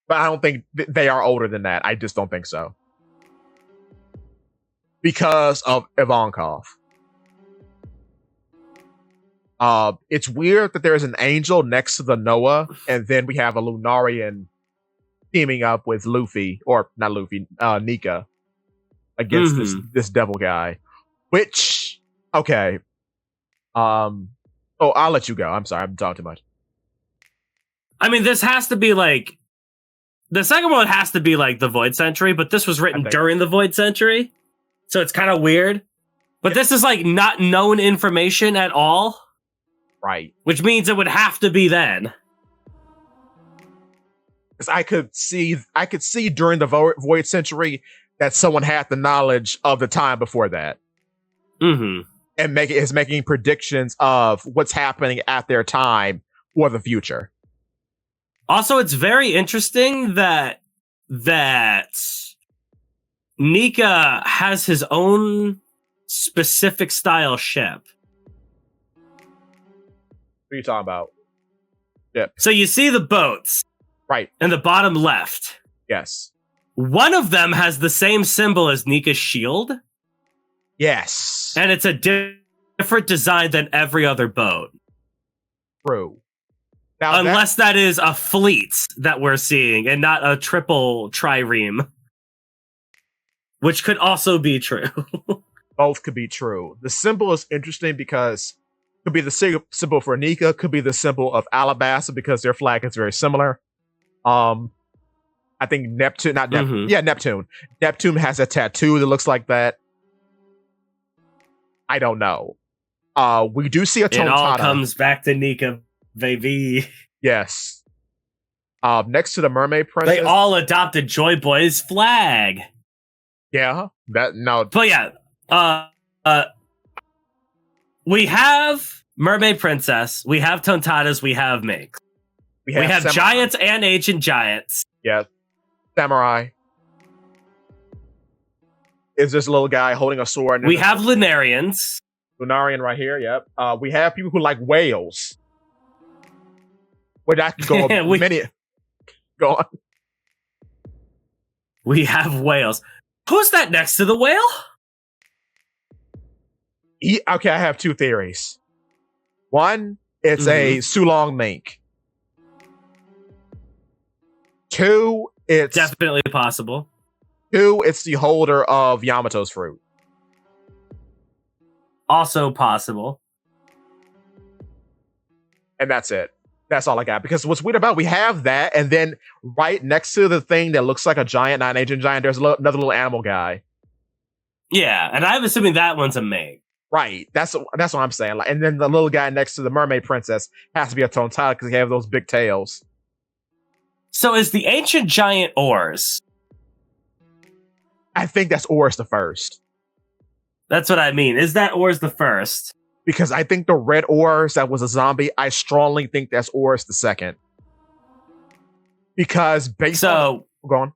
But I don't think they are older than that. I just don't think so. Because of Ivankov. It's weird that there's an angel next to the Noah, and then we have a Lunarian teaming up with Luffy, or not Luffy, Nika, against this devil guy. Which, okay. Oh, I'll let you go. I'm sorry, I'm talking too much. I mean, this has to be like, the second one has to be like the Void Century, but this was written during the Void Century, so it's kind of weird. But this is like not known information at all. Right. Which means it would have to be then. Because I could see during the Void Century that someone had the knowledge of the time before that. Mm-hmm. And is making predictions of what's happening at their time for the future. Also, it's very interesting that Nika has his own specific style ship. What are you talking about? Yep. So you see the boats. Right. In the bottom left. Yes. One of them has the same symbol as Nika's shield. Yes. And it's a different design than every other boat. True. Now unless that is a fleet that we're seeing and not a triple trireme. Which could also be true. Both could be true. The symbol is interesting because it could be the symbol for Nika, could be the symbol of Alabasta because their flag is very similar. I think Neptune, not Neptune. Yeah, Neptune. Neptune has a tattoo that looks like that. I don't know. We do see a Tontata. It all comes back to Nika, baby. Yes. Next to the Mermaid Princess. They all adopted Joy Boy's flag. Yeah. But yeah. We have Mermaid Princess. We have Tontatas. We have Minx. We have giants and ancient giants. Yeah. Samurai. Is this little guy holding a sword? We have Lunarians. Lunarian right here, yep. We have people who like whales. Well, that could go Go on. We have whales. Who's that next to the whale? Okay, I have two theories. One, it's a Sulong mink. Two, it's definitely possible. Two, it's the holder of Yamato's fruit. Also possible. And that's it. That's all I got. Because what's weird about we have that, and then right next to the thing that looks like a giant, not an ancient giant, there's another little animal guy. Yeah, and I'm assuming that one's a mink. Right. That's what I'm saying. Like, and then the little guy next to the mermaid princess has to be a Tontata because they have those big tails. So is the ancient giant Oars? I think that's Oars the first. That's what I mean. Is that Ors the first? Because I think the red Ors that was a zombie, I strongly think that's Ors the second. Because based on... Go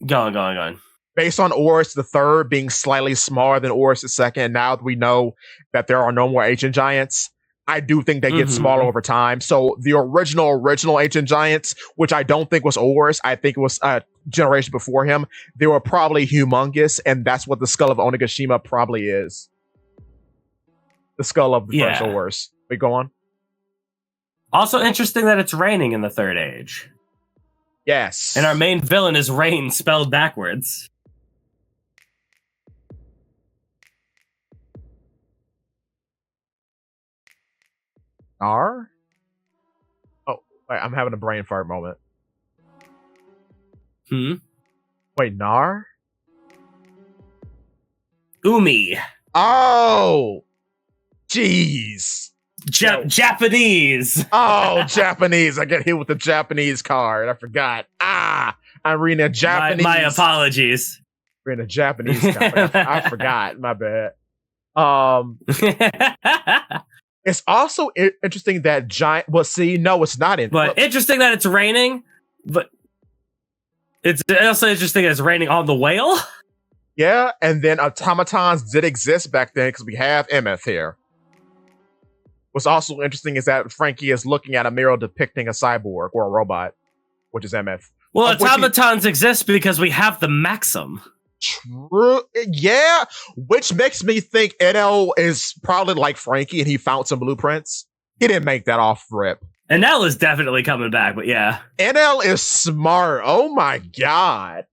on. Based on Ors the third being slightly smaller than Ors the second, now that we know that there are no more ancient giants, I do think they get smaller over time. So the original ancient giants, which I don't think was Ors, I think it was a generation before him, they were probably humongous, and that's what the skull of Onigashima probably is. The skull of the first Ors. We go on. Also interesting that it's raining in the Third Age. Yes. And our main villain is rain spelled backwards. Nar? Oh, wait, I'm having a brain fart moment. Wait, Nar? Umi. Oh! Jeez. Japanese. Oh, Japanese. I get hit with the Japanese card. I forgot. I'm reading a Japanese. My apologies. Reading a Japanese card. I forgot. My bad. It's also interesting that giant. Well, see, no, it's not. But interesting that it's raining. But it's also interesting that it's raining on the whale. Yeah, and then automatons did exist back then because we have Emeth here. What's also interesting is that Franky is looking at a mirror depicting a cyborg or a robot, which is Emeth. Well, automatons exist because we have the Maxim. True. Yeah, which makes me think NL is probably like Franky and he found some blueprints. He didn't make that off rip. NL is definitely coming back, but yeah. NL is smart. Oh my god.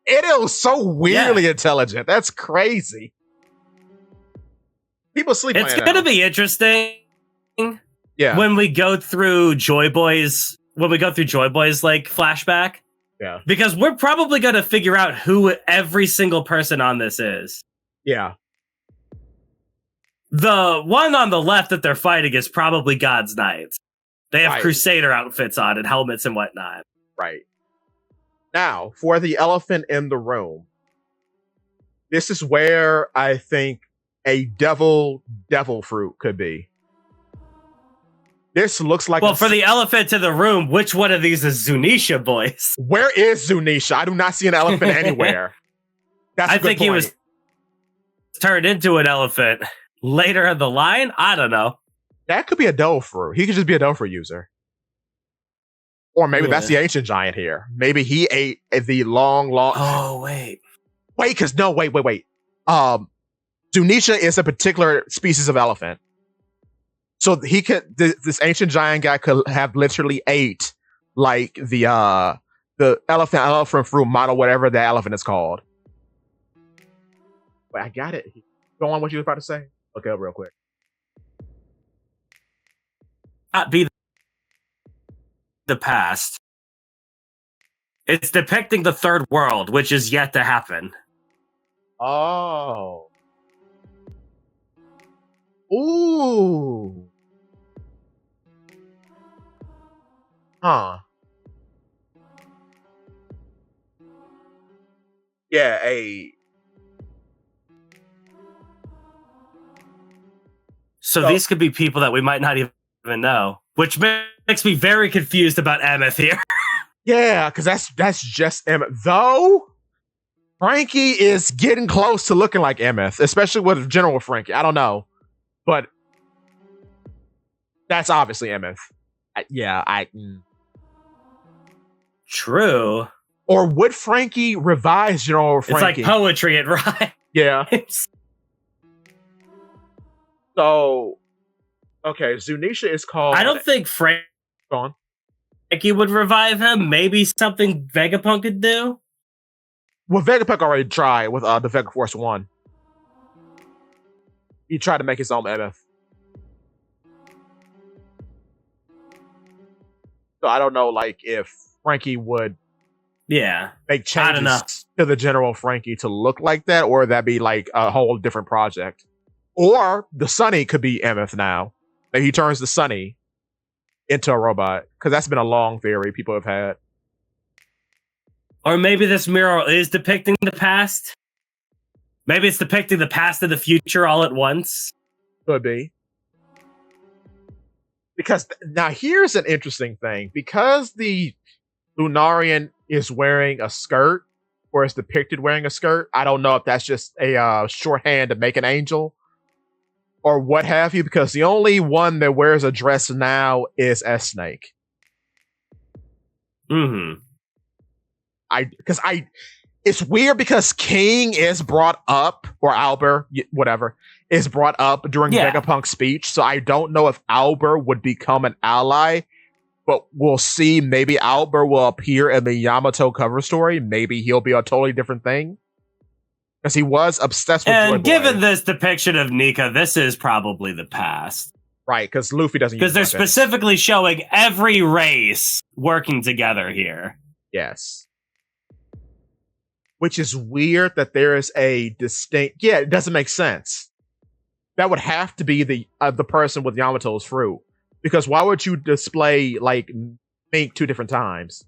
NL is so weirdly intelligent. That's crazy. People sleep on NL. It's going to be interesting. Yeah. When we go through Joy Boy's like flashback. Yeah. Because we're probably going to figure out who every single person on this is. Yeah. The one on the left that they're fighting is probably God's Knights. They have Crusader outfits on and helmets and whatnot. Right. Now, for the elephant in the room, this is where I think a devil fruit could be. This looks like... Well, for the elephant in the room, which one of these is Zunisha, boys? Where is Zunisha? I do not see an elephant anywhere. That's I think point. He was turned into an elephant later in the line. I don't know. That could be a devil fruit. He could just be a devil fruit user. Or maybe that's the ancient giant here. Maybe he ate the long... Oh, wait. Wait. Zunisha is a particular species of elephant. So he could, this ancient giant guy could have literally ate like the elephant fruit model, whatever that elephant is called. Wait, I got it. Go on what you were about to say. Look it up real quick. Not be the past. It's depicting the third world, which is yet to happen. Oh. Ooh. Huh. Yeah, So these could be people that we might not even know, which makes me very confused about Emeth here. Yeah, because that's just Emeth. Though, Franky is getting close to looking like Emeth, especially with General Franky. I don't know. But that's obviously Emeth. True. Or would Franky revise General Franky? It's like poetry, it rhymes. Yeah. So, okay, Zunisha is called... I don't think Franky would revive him. Maybe something Vegapunk could do? Well, Vegapunk already tried with the Vega Force 1. He tried to make his own Emeth. So I don't know, like, if Franky would make changes to the General Franky to look like that, or that'd be like a whole different project. Or the Sunny could be Emeth now. Maybe he turns the Sunny into a robot, because that's been a long theory people have had. Or maybe this mural is depicting the past. Maybe it's depicting the past and the future all at once. Could be. Because now here's an interesting thing. Because the Lunarian is wearing a skirt, or is depicted wearing a skirt, I don't know if that's just a shorthand to make an angel, or what have you, because the only one that wears a dress now is S-Snake. Mm-hmm. It's weird because King is brought up, or Albert, whatever, is brought up during Vegapunk's speech, so I don't know if Albert would become an ally, but we'll see. Maybe Albert will appear in the Yamato cover story. Maybe he'll be a totally different thing. Because he was obsessed with Joy Boy. And given this depiction of Nika, this is probably the past. Right, because Luffy doesn't use because they're weapons. Specifically showing every race working together here. Yes. Which is weird that there is a distinct... Yeah, it doesn't make sense. That would have to be the person with Yamato's fruit. Because why would you display, like, Mink 2 different times?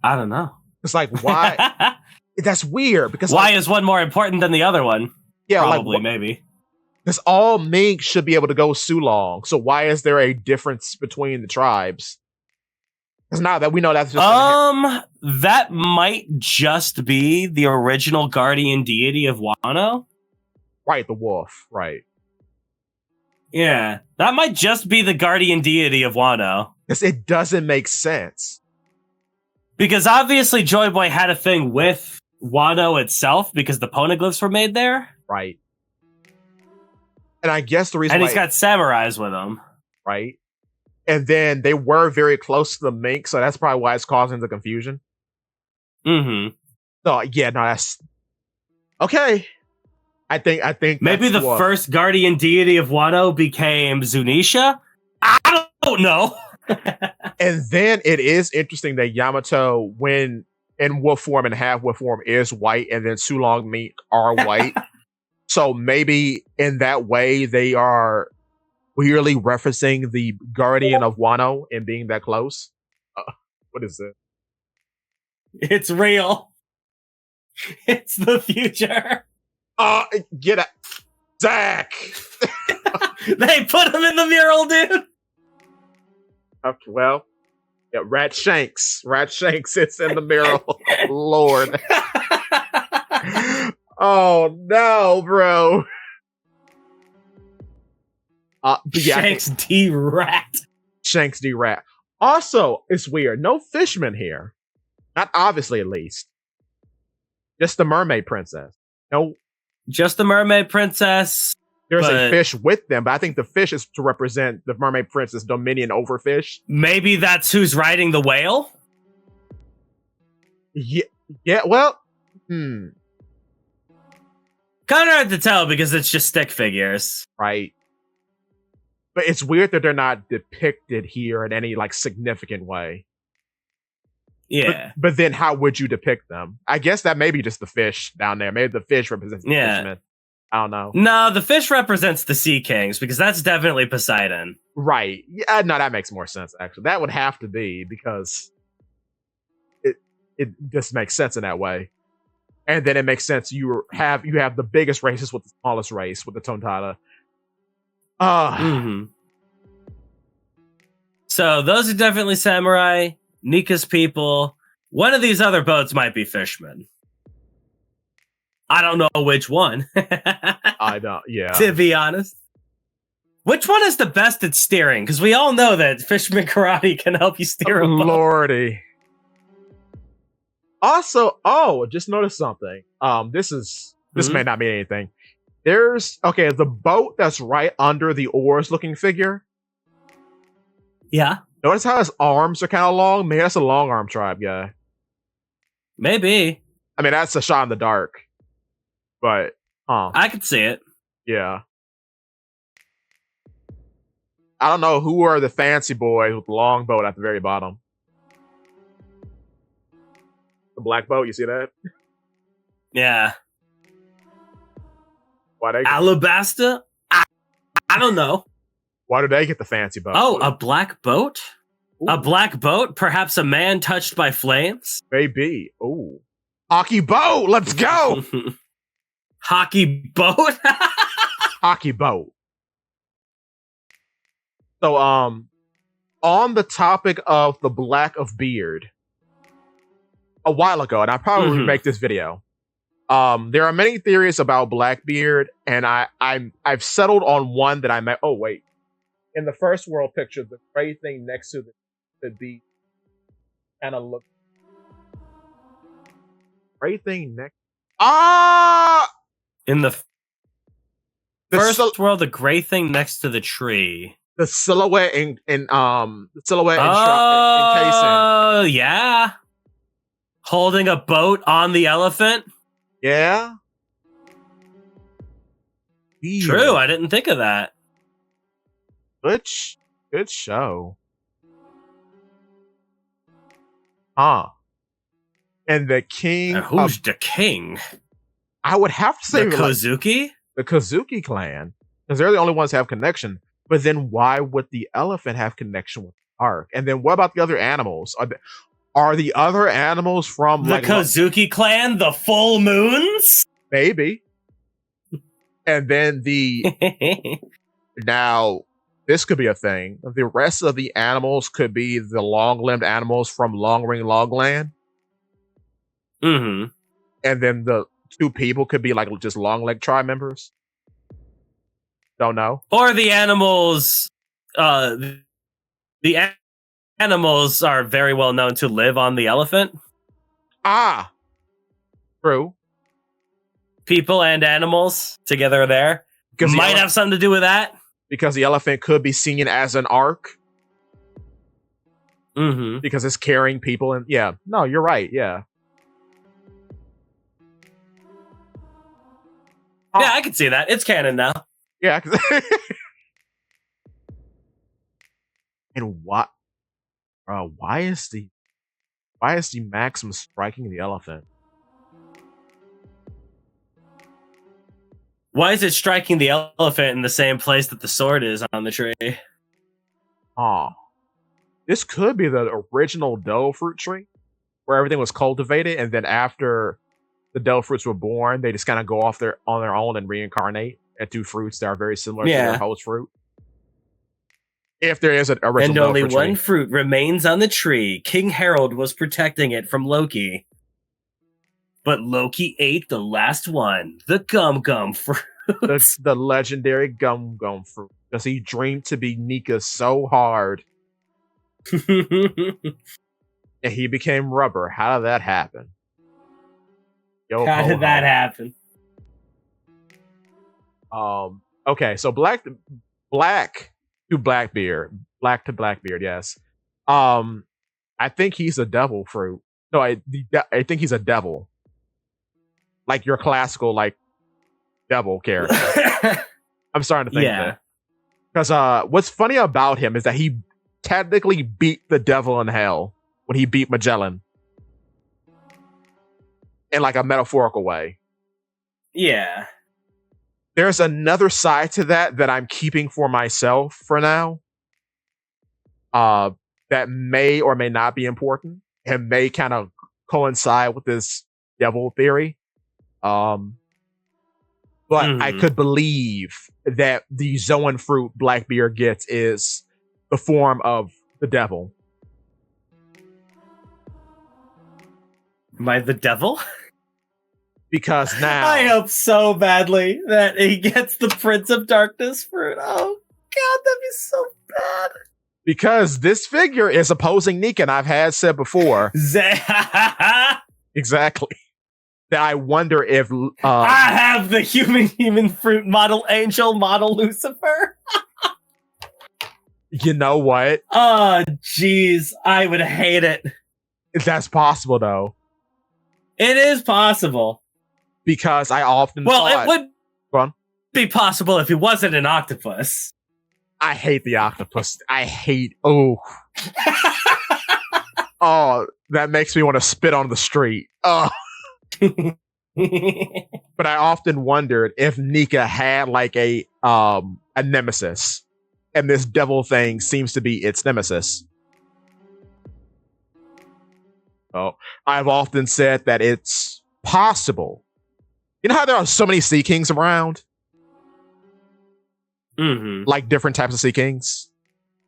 I don't know. It's like, why? That's weird. Because why is one more important than the other one? Yeah, probably, maybe. Because all Mink should be able to go Sulong. So why is there a difference between the tribes? Because now that we know that's just... that might just be the original guardian deity of Wano. Right, the wolf. Right. Yeah, that might just be the guardian deity of Wano. Because it doesn't make sense. Because obviously Joy Boy had a thing with Wano itself because the poneglyphs were made there. Right. And I guess the reason and he's got samurais with him. Right. And then they were very close to the Mink, so that's probably why it's causing the confusion. Mm-hmm. So yeah, no, that's okay. I think maybe the first guardian deity of Wano became Zunisha. I don't know. And then it is interesting that Yamato, when in wolf form and half wolf form, is white, and then Sulong Mink are white. So maybe in that way they are weirdly referencing the guardian of Wano and being that close. What is it? It's real. It's the future. Get it, Zakk. They put him in the mural, dude. Okay, well, yeah, Rat Shanks sits in the mural. Lord. Oh no, bro. Shanks D Rat. Shanks D Rat. Also, it's weird. No fishmen here. Not obviously, at least. Just the mermaid princess. No. Just the mermaid princess. There's a fish with them, but I think the fish is to represent the mermaid princess' dominion over fish. Maybe that's who's riding the whale? Yeah, well, Kind of hard to tell because it's just stick figures. Right. But it's weird that they're not depicted here in any, like, significant way. Yeah. But then how would you depict them? I guess that may be just the fish down there. Maybe the fish represents the fishermen. I don't know. No, the fish represents the Sea Kings because that's definitely Poseidon. Right. Yeah, no, that makes more sense, actually. That would have to be because it just makes sense in that way. And then it makes sense you have the biggest races with the smallest race with the Tontada. So those are definitely samurai, Nika's people. One of these other boats might be fishermen. I don't know which one. I don't, yeah. To be honest. Which one is the best at steering? Because we all know that Fisherman Karate can help you steer a boat. Lordy. Also, just noticed something. This may not mean anything. There's the boat that's right under the oars looking figure. Yeah. Notice how his arms are kind of long? Man, that's a long arm tribe guy. Maybe. I mean, that's a shot in the dark. But, I could see it. Yeah. I don't know who are the fancy boys with the long boat at the very bottom. The black boat, you see that? Yeah. Why they Alabasta? I don't know. Why do they get the fancy boat? Oh, a black boat? A black boat? Perhaps a man touched by flames? Maybe. Ooh. Hockey boat! Let's go! Hockey boat? Hockey boat. So, on the topic of the black of beard, a while ago, and I probably make this video. There are many theories about Blackbeard, and I've settled on one that I met. Oh wait, in the first world picture, the gray thing next to the beat kind of look. Gray thing next. In the first world, the gray thing next to the tree. The silhouette in the silhouette encasing. Oh yeah. Holding a boat on the elephant? Yeah. True, I didn't think of that. Good show. Huh. And the king. Who's the king? I would have to say the Kozuki? The Kozuki clan. Because they're the only ones who have connection. But then why would the elephant have connection with the ark? And then what about the other animals? Are the other animals from the Kozuki clan, the full moons? Maybe. And then now this could be a thing. The rest of the animals could be the long-limbed animals from Long Ring Longland. Mm-hmm. And then the two people could be like just long leg tribe members. Don't know. Or the animals animals are very well known to live on the elephant. Ah, true. People and animals together there. Might have something to do with that. Because the elephant could be seen as an ark. Mm-hmm. Because it's carrying people. And yeah, no, you're right. Yeah. Yeah, I can see that. It's canon now. Yeah. And what? Why is the Maxim striking the elephant? Why is it striking the elephant in the same place that the sword is on the tree? This could be the original dough fruit tree, where everything was cultivated, and then after the dough fruits were born, they just kind of go off on their own and reincarnate into fruits that are very similar to their host fruit. If there is an original, and only one fruit remains on the tree. King Harold was protecting it from Loki, but Loki ate the last one, the gum fruit, the legendary gum fruit, because he dreamed to be Nika so hard, and he became rubber. How did that happen? How did that happen? Okay, so black to Blackbeard. Black to Blackbeard, yes. I think he's a devil fruit. No, I think he's a devil. Like your classical, like, devil character. I'm starting to think that. Because what's funny about him is that he technically beat the devil in hell when he beat Magellan. In like a metaphorical way. Yeah. There's another side to that I'm keeping for myself for now. That may or may not be important and may kind of coincide with this devil theory. But I could believe that the Zoan fruit Blackbeard gets is the form of the devil. Am I the devil? Because now I hope so badly that he gets the Prince of Darkness fruit. Oh God, that'd be so bad. Because this figure is opposing Nika, and I've had said before. Exactly. That I wonder if I have the human fruit model angel model Lucifer. You know what? Oh jeez, I would hate it. That's possible though. It is possible. Because I often it would be possible if he wasn't an octopus. I hate the octopus. Oh, that makes me want to spit on the street. Oh. But I often wondered if Nika had like a nemesis, and this devil thing seems to be its nemesis. Oh, I've often said that it's possible. You know how there are so many Sea Kings around? Mm-hmm. Like different types of Sea Kings?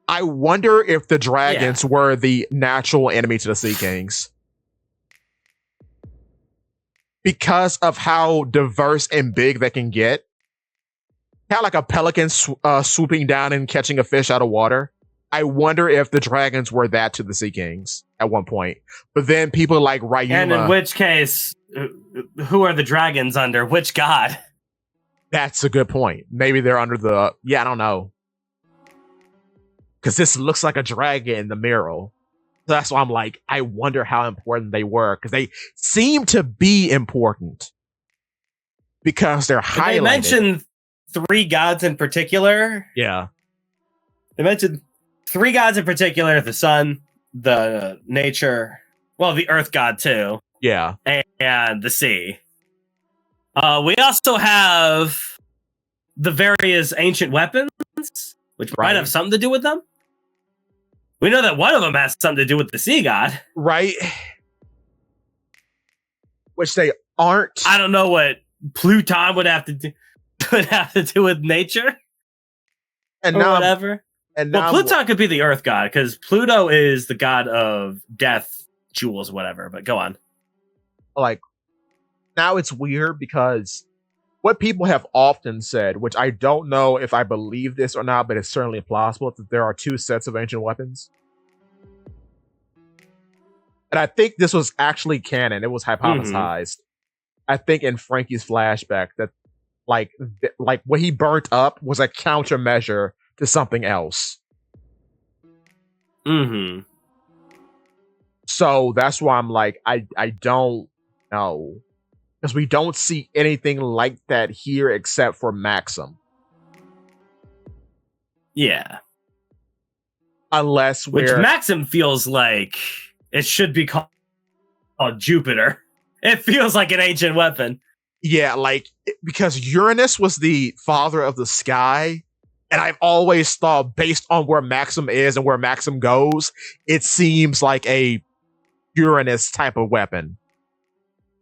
I wonder if the dragons were the natural enemy to the Sea Kings. Because of how diverse and big they can get. Kind of like a pelican swooping down and catching a fish out of water. I wonder if the dragons were that to the Sea Kings at one point. But then people like Ryuma... And in which case, who are the dragons under? Which god? That's a good point. Maybe they're under the... Yeah, I don't know. Because this looks like a dragon in the mirror. So that's why I'm like, I wonder how important they were. Because they seem to be important. Because they're highlighted. They mentioned 3 gods in particular. Yeah. They mentioned 3 gods in particular. The sun, the nature... Well, the earth god too. Yeah. And the sea. We also have the various ancient weapons, which might have something to do with them. We know that one of them has something to do with the sea god. Right. Which they aren't. I don't know what Pluton would have to do with nature. And or now, whatever. And well, Pluton could be the earth god, because Pluto is the god of death, jewels, whatever. But go on. Like, now it's weird because what people have often said, which I don't know if I believe this or not, but it's certainly plausible, that there are 2 sets of ancient weapons. And I think this was actually canon. It was hypothesized. I think in Franky's flashback that like what he burnt up was a countermeasure to something else. Mm-hmm. So that's why I'm like, I don't know. Because we don't see anything like that here except for Maxim. Yeah. Unless Which Maxim feels like it should be called Jupiter. It feels like an ancient weapon. Yeah, like, because Uranus was the father of the sky, and I've always thought, based on where Maxim is and where Maxim goes, it seems like a Uranus type of weapon.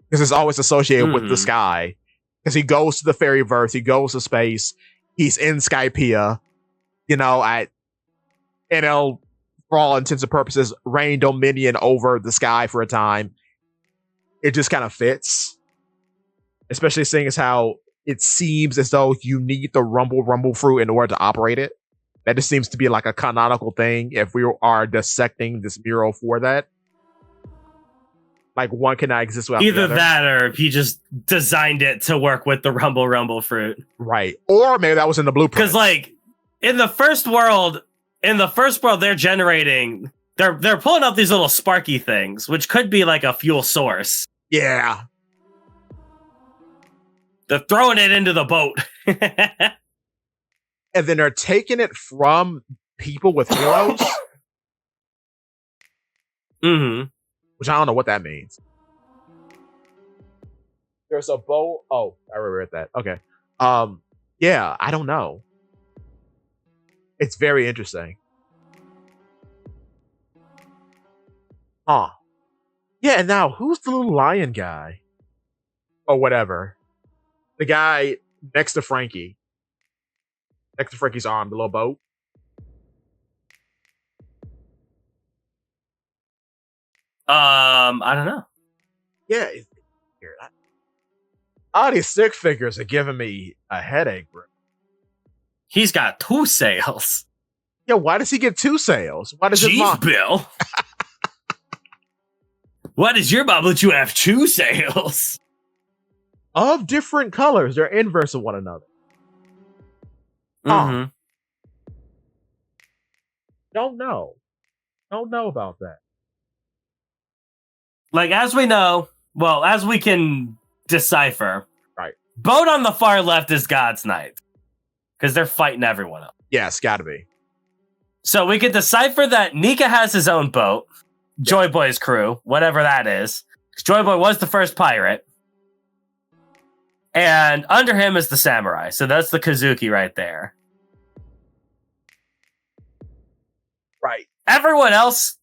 Because it's always associated with the sky. Because he goes to the fairyverse, he goes to space, he's in Skypiea, and he'll, for all intents and purposes, reign dominion over the sky for a time. It just kind of fits. Especially seeing as how it seems as though you need the rumble fruit in order to operate it. That just seems to be like a canonical thing if we are dissecting this mural for that. Like, one cannot exist without either the other. That or he just designed it to work with the rumble fruit. Right. Or maybe that was in the blueprint. Because, like, in the first world, they're generating... They're pulling up these little sparky things, which could be like a fuel source. Yeah. They're throwing it into the boat. And then they're taking it from people with heroes. Mm-hmm. Which I don't know what that means. There's a bow. Oh, I read that. Okay. Yeah, I don't know. It's very interesting. Huh. Yeah, and now who's the little lion guy? Or whatever. The guy next to Franky. Next to Franky's arm, the little boat. I don't know. Yeah. All these stick figures are giving me a headache, bro. He's got 2 sails. Yeah, why does he get 2 sails? Why does his mom... Bill. Why does your mom let you have 2 sails? Of different colors. They're inverse of one another. Mm-hmm. Don't know about that. Like, as we know, well, as we can decipher, right? Boat on the far left is God's Knight. Because they're fighting everyone else. Yeah, it's gotta be. So we can decipher that Nika has his own boat. Joy Boy's crew, whatever that is. Joy Boy was the first pirate. And under him is the samurai. So that's the Kazuki right there. Right. Everyone else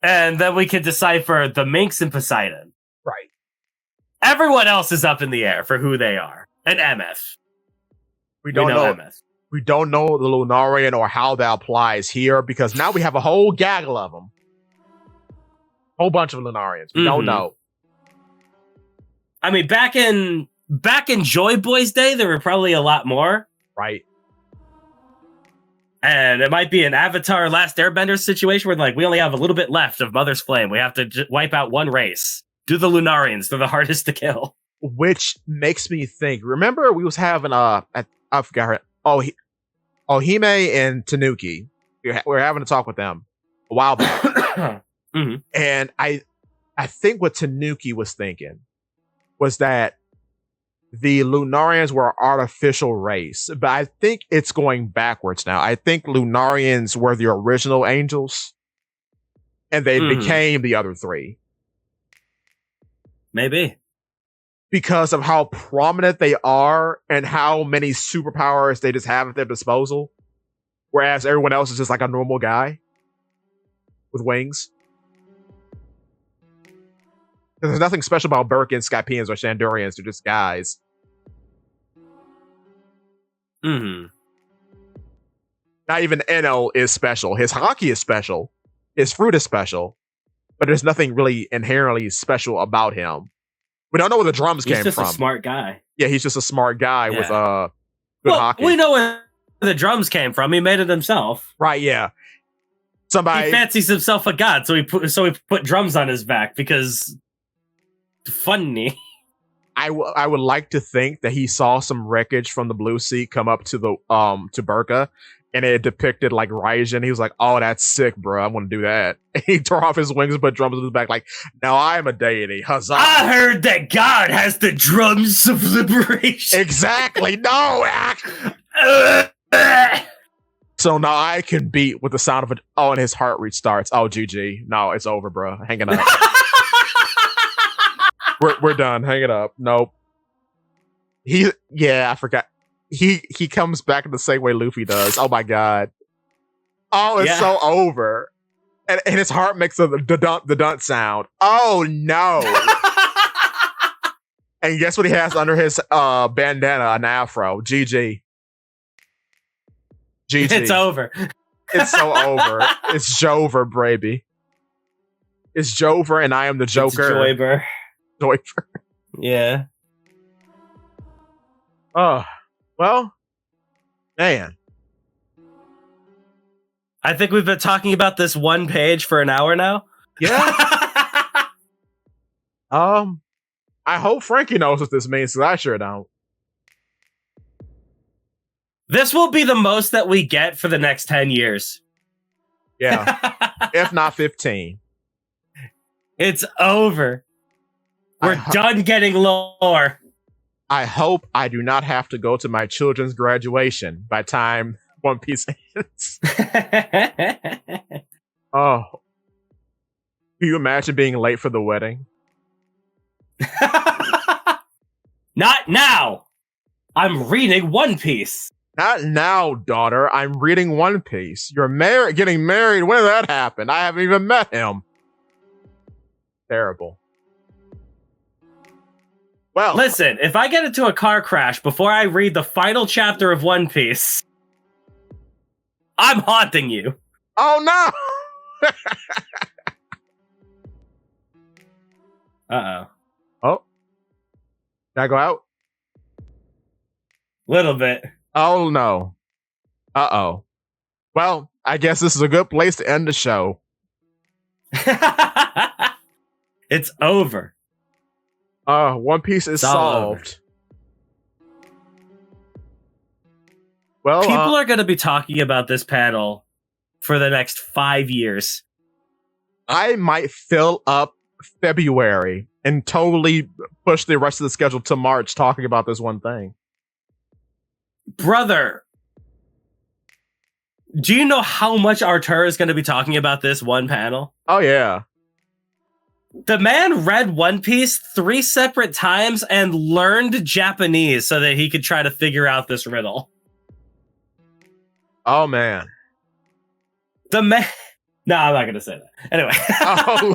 And then we can decipher the Minx and Poseidon. Right. Everyone else is up in the air for who they are. And MF. We don't know MF. We don't know the Lunarian or how that applies here because now we have a whole gaggle of them. Whole bunch of Lunarians. We don't know. I mean, back in Joy Boy's day, there were probably a lot more. Right. And it might be an Avatar Last Airbender situation where, like, we only have a little bit left of Mother's Flame. We have to wipe out one race. Do the Lunarians. They're the hardest to kill. Which makes me think. Remember, we was having I forgot her. Ohime and Tanuki. We were having a talk with them a while back. And I think what Tanuki was thinking was that the Lunarians were an artificial race, but I think it's going backwards now. I think Lunarians were the original angels, and they became the other three. Maybe. Because of how prominent they are and how many superpowers they just have at their disposal, whereas everyone else is just like a normal guy with wings. There's nothing special about Birkins, Skypians, or Shandorians. They're just guys. Not even Enno is special. His hockey is special. His fruit is special. But there's nothing really inherently special about him. We don't know where the drums came from. He's just a smart guy. Yeah, he's just a smart guy with good hockey. We know where the drums came from. He made it himself. Right, yeah. He fancies himself a god, so he put drums on his back because funny. I would like to think that he saw some wreckage from the Blue Sea come up to the to Burka, and it depicted like Raijin. He was like, "Oh, that's sick, bro. I want to do that." And he tore off his wings and put drums on his back. Like, now I am a deity. Huzzah! I heard that God has the drums of liberation. Exactly. No. So now I can beat with the sound of it. Oh, and his heart restarts. Oh, GG. No, it's over, bro. Hanging up. We're done. Hang it up. Nope. I forgot. He comes back in the same way Luffy does. Oh my god. Oh, it's so over. And his heart makes the dunt sound. Oh no. And guess what he has under his bandana? An afro. GG. GG. It's over. It's so over. It's Jover, baby. It's Jover and I am the Joker. It's Joyber. Yeah. Oh, well, man. I think we've been talking about this one page for an hour now. Yeah. I hope Franky knows what this means, because I sure don't. This will be the most that we get for the next 10 years. Yeah. If not 15. It's over. We're done getting lore. I hope I do not have to go to my children's graduation by time One Piece ends. Oh. Can you imagine being late for the wedding? Not now! I'm reading One Piece. Not now, daughter. I'm reading One Piece. You're getting married. When did that happen? I haven't even met him. Terrible. Well, listen, if I get into a car crash before I read the final chapter of One Piece, I'm haunting you. Oh no! Uh-oh. Oh. Can I go out? Little bit. Oh no. Uh-oh. Well, I guess this is a good place to end the show. It's over. One Piece is solved. Well, people are going to be talking about this panel for the next 5 years. I might fill up February and totally push the rest of the schedule to March talking about this one thing. Brother, do you know how much Artur is going to be talking about this one panel? Oh, yeah. The man read One Piece 3 separate times and learned Japanese so that he could try to figure out this riddle. Oh, man. The No, I'm not going to say that. Anyway. Oh.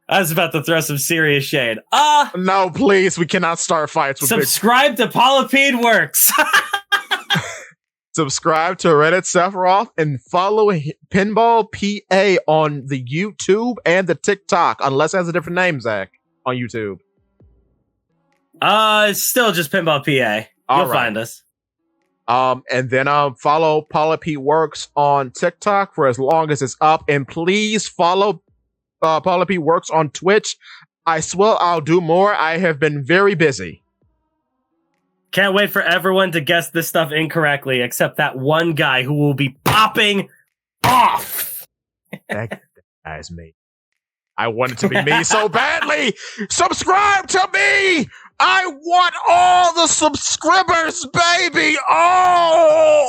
I was about to throw some serious shade. No, please. We cannot start fights with subscribe to Polypede Works. Subscribe to Reddit Sephiroth and follow Pinball PA on the YouTube and the TikTok, unless it has a different name, Zakk, on YouTube. It's still just Pinball PA. You'll find us. And then follow Polypede Works on TikTok for as long as it's up, and please follow Polypede Works on Twitch. I swear I'll do more. I have been very busy. Can't wait for everyone to guess this stuff incorrectly, except that one guy who will be popping off. That guy's me. I want it to be me so badly. Subscribe to me. I want all the subscribers, baby. Oh.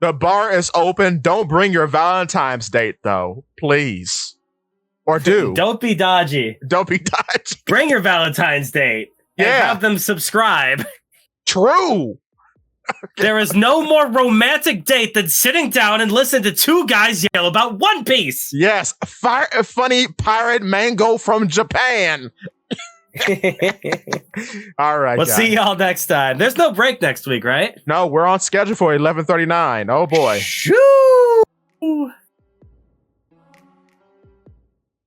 The bar is open. Don't bring your Valentine's date, though. Please. Or do. Don't be dodgy. Don't be dodgy. Bring your Valentine's date. And have them subscribe. True. There is no more romantic date than sitting down and listen to two guys yell about One Piece. Yes. Funny pirate mango from Japan. All right. We'll see y'all next time. There's no break next week, right? No, we're on schedule for 11:39. Oh boy. Shoo!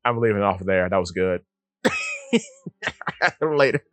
I'm leaving off there. That was good. Later.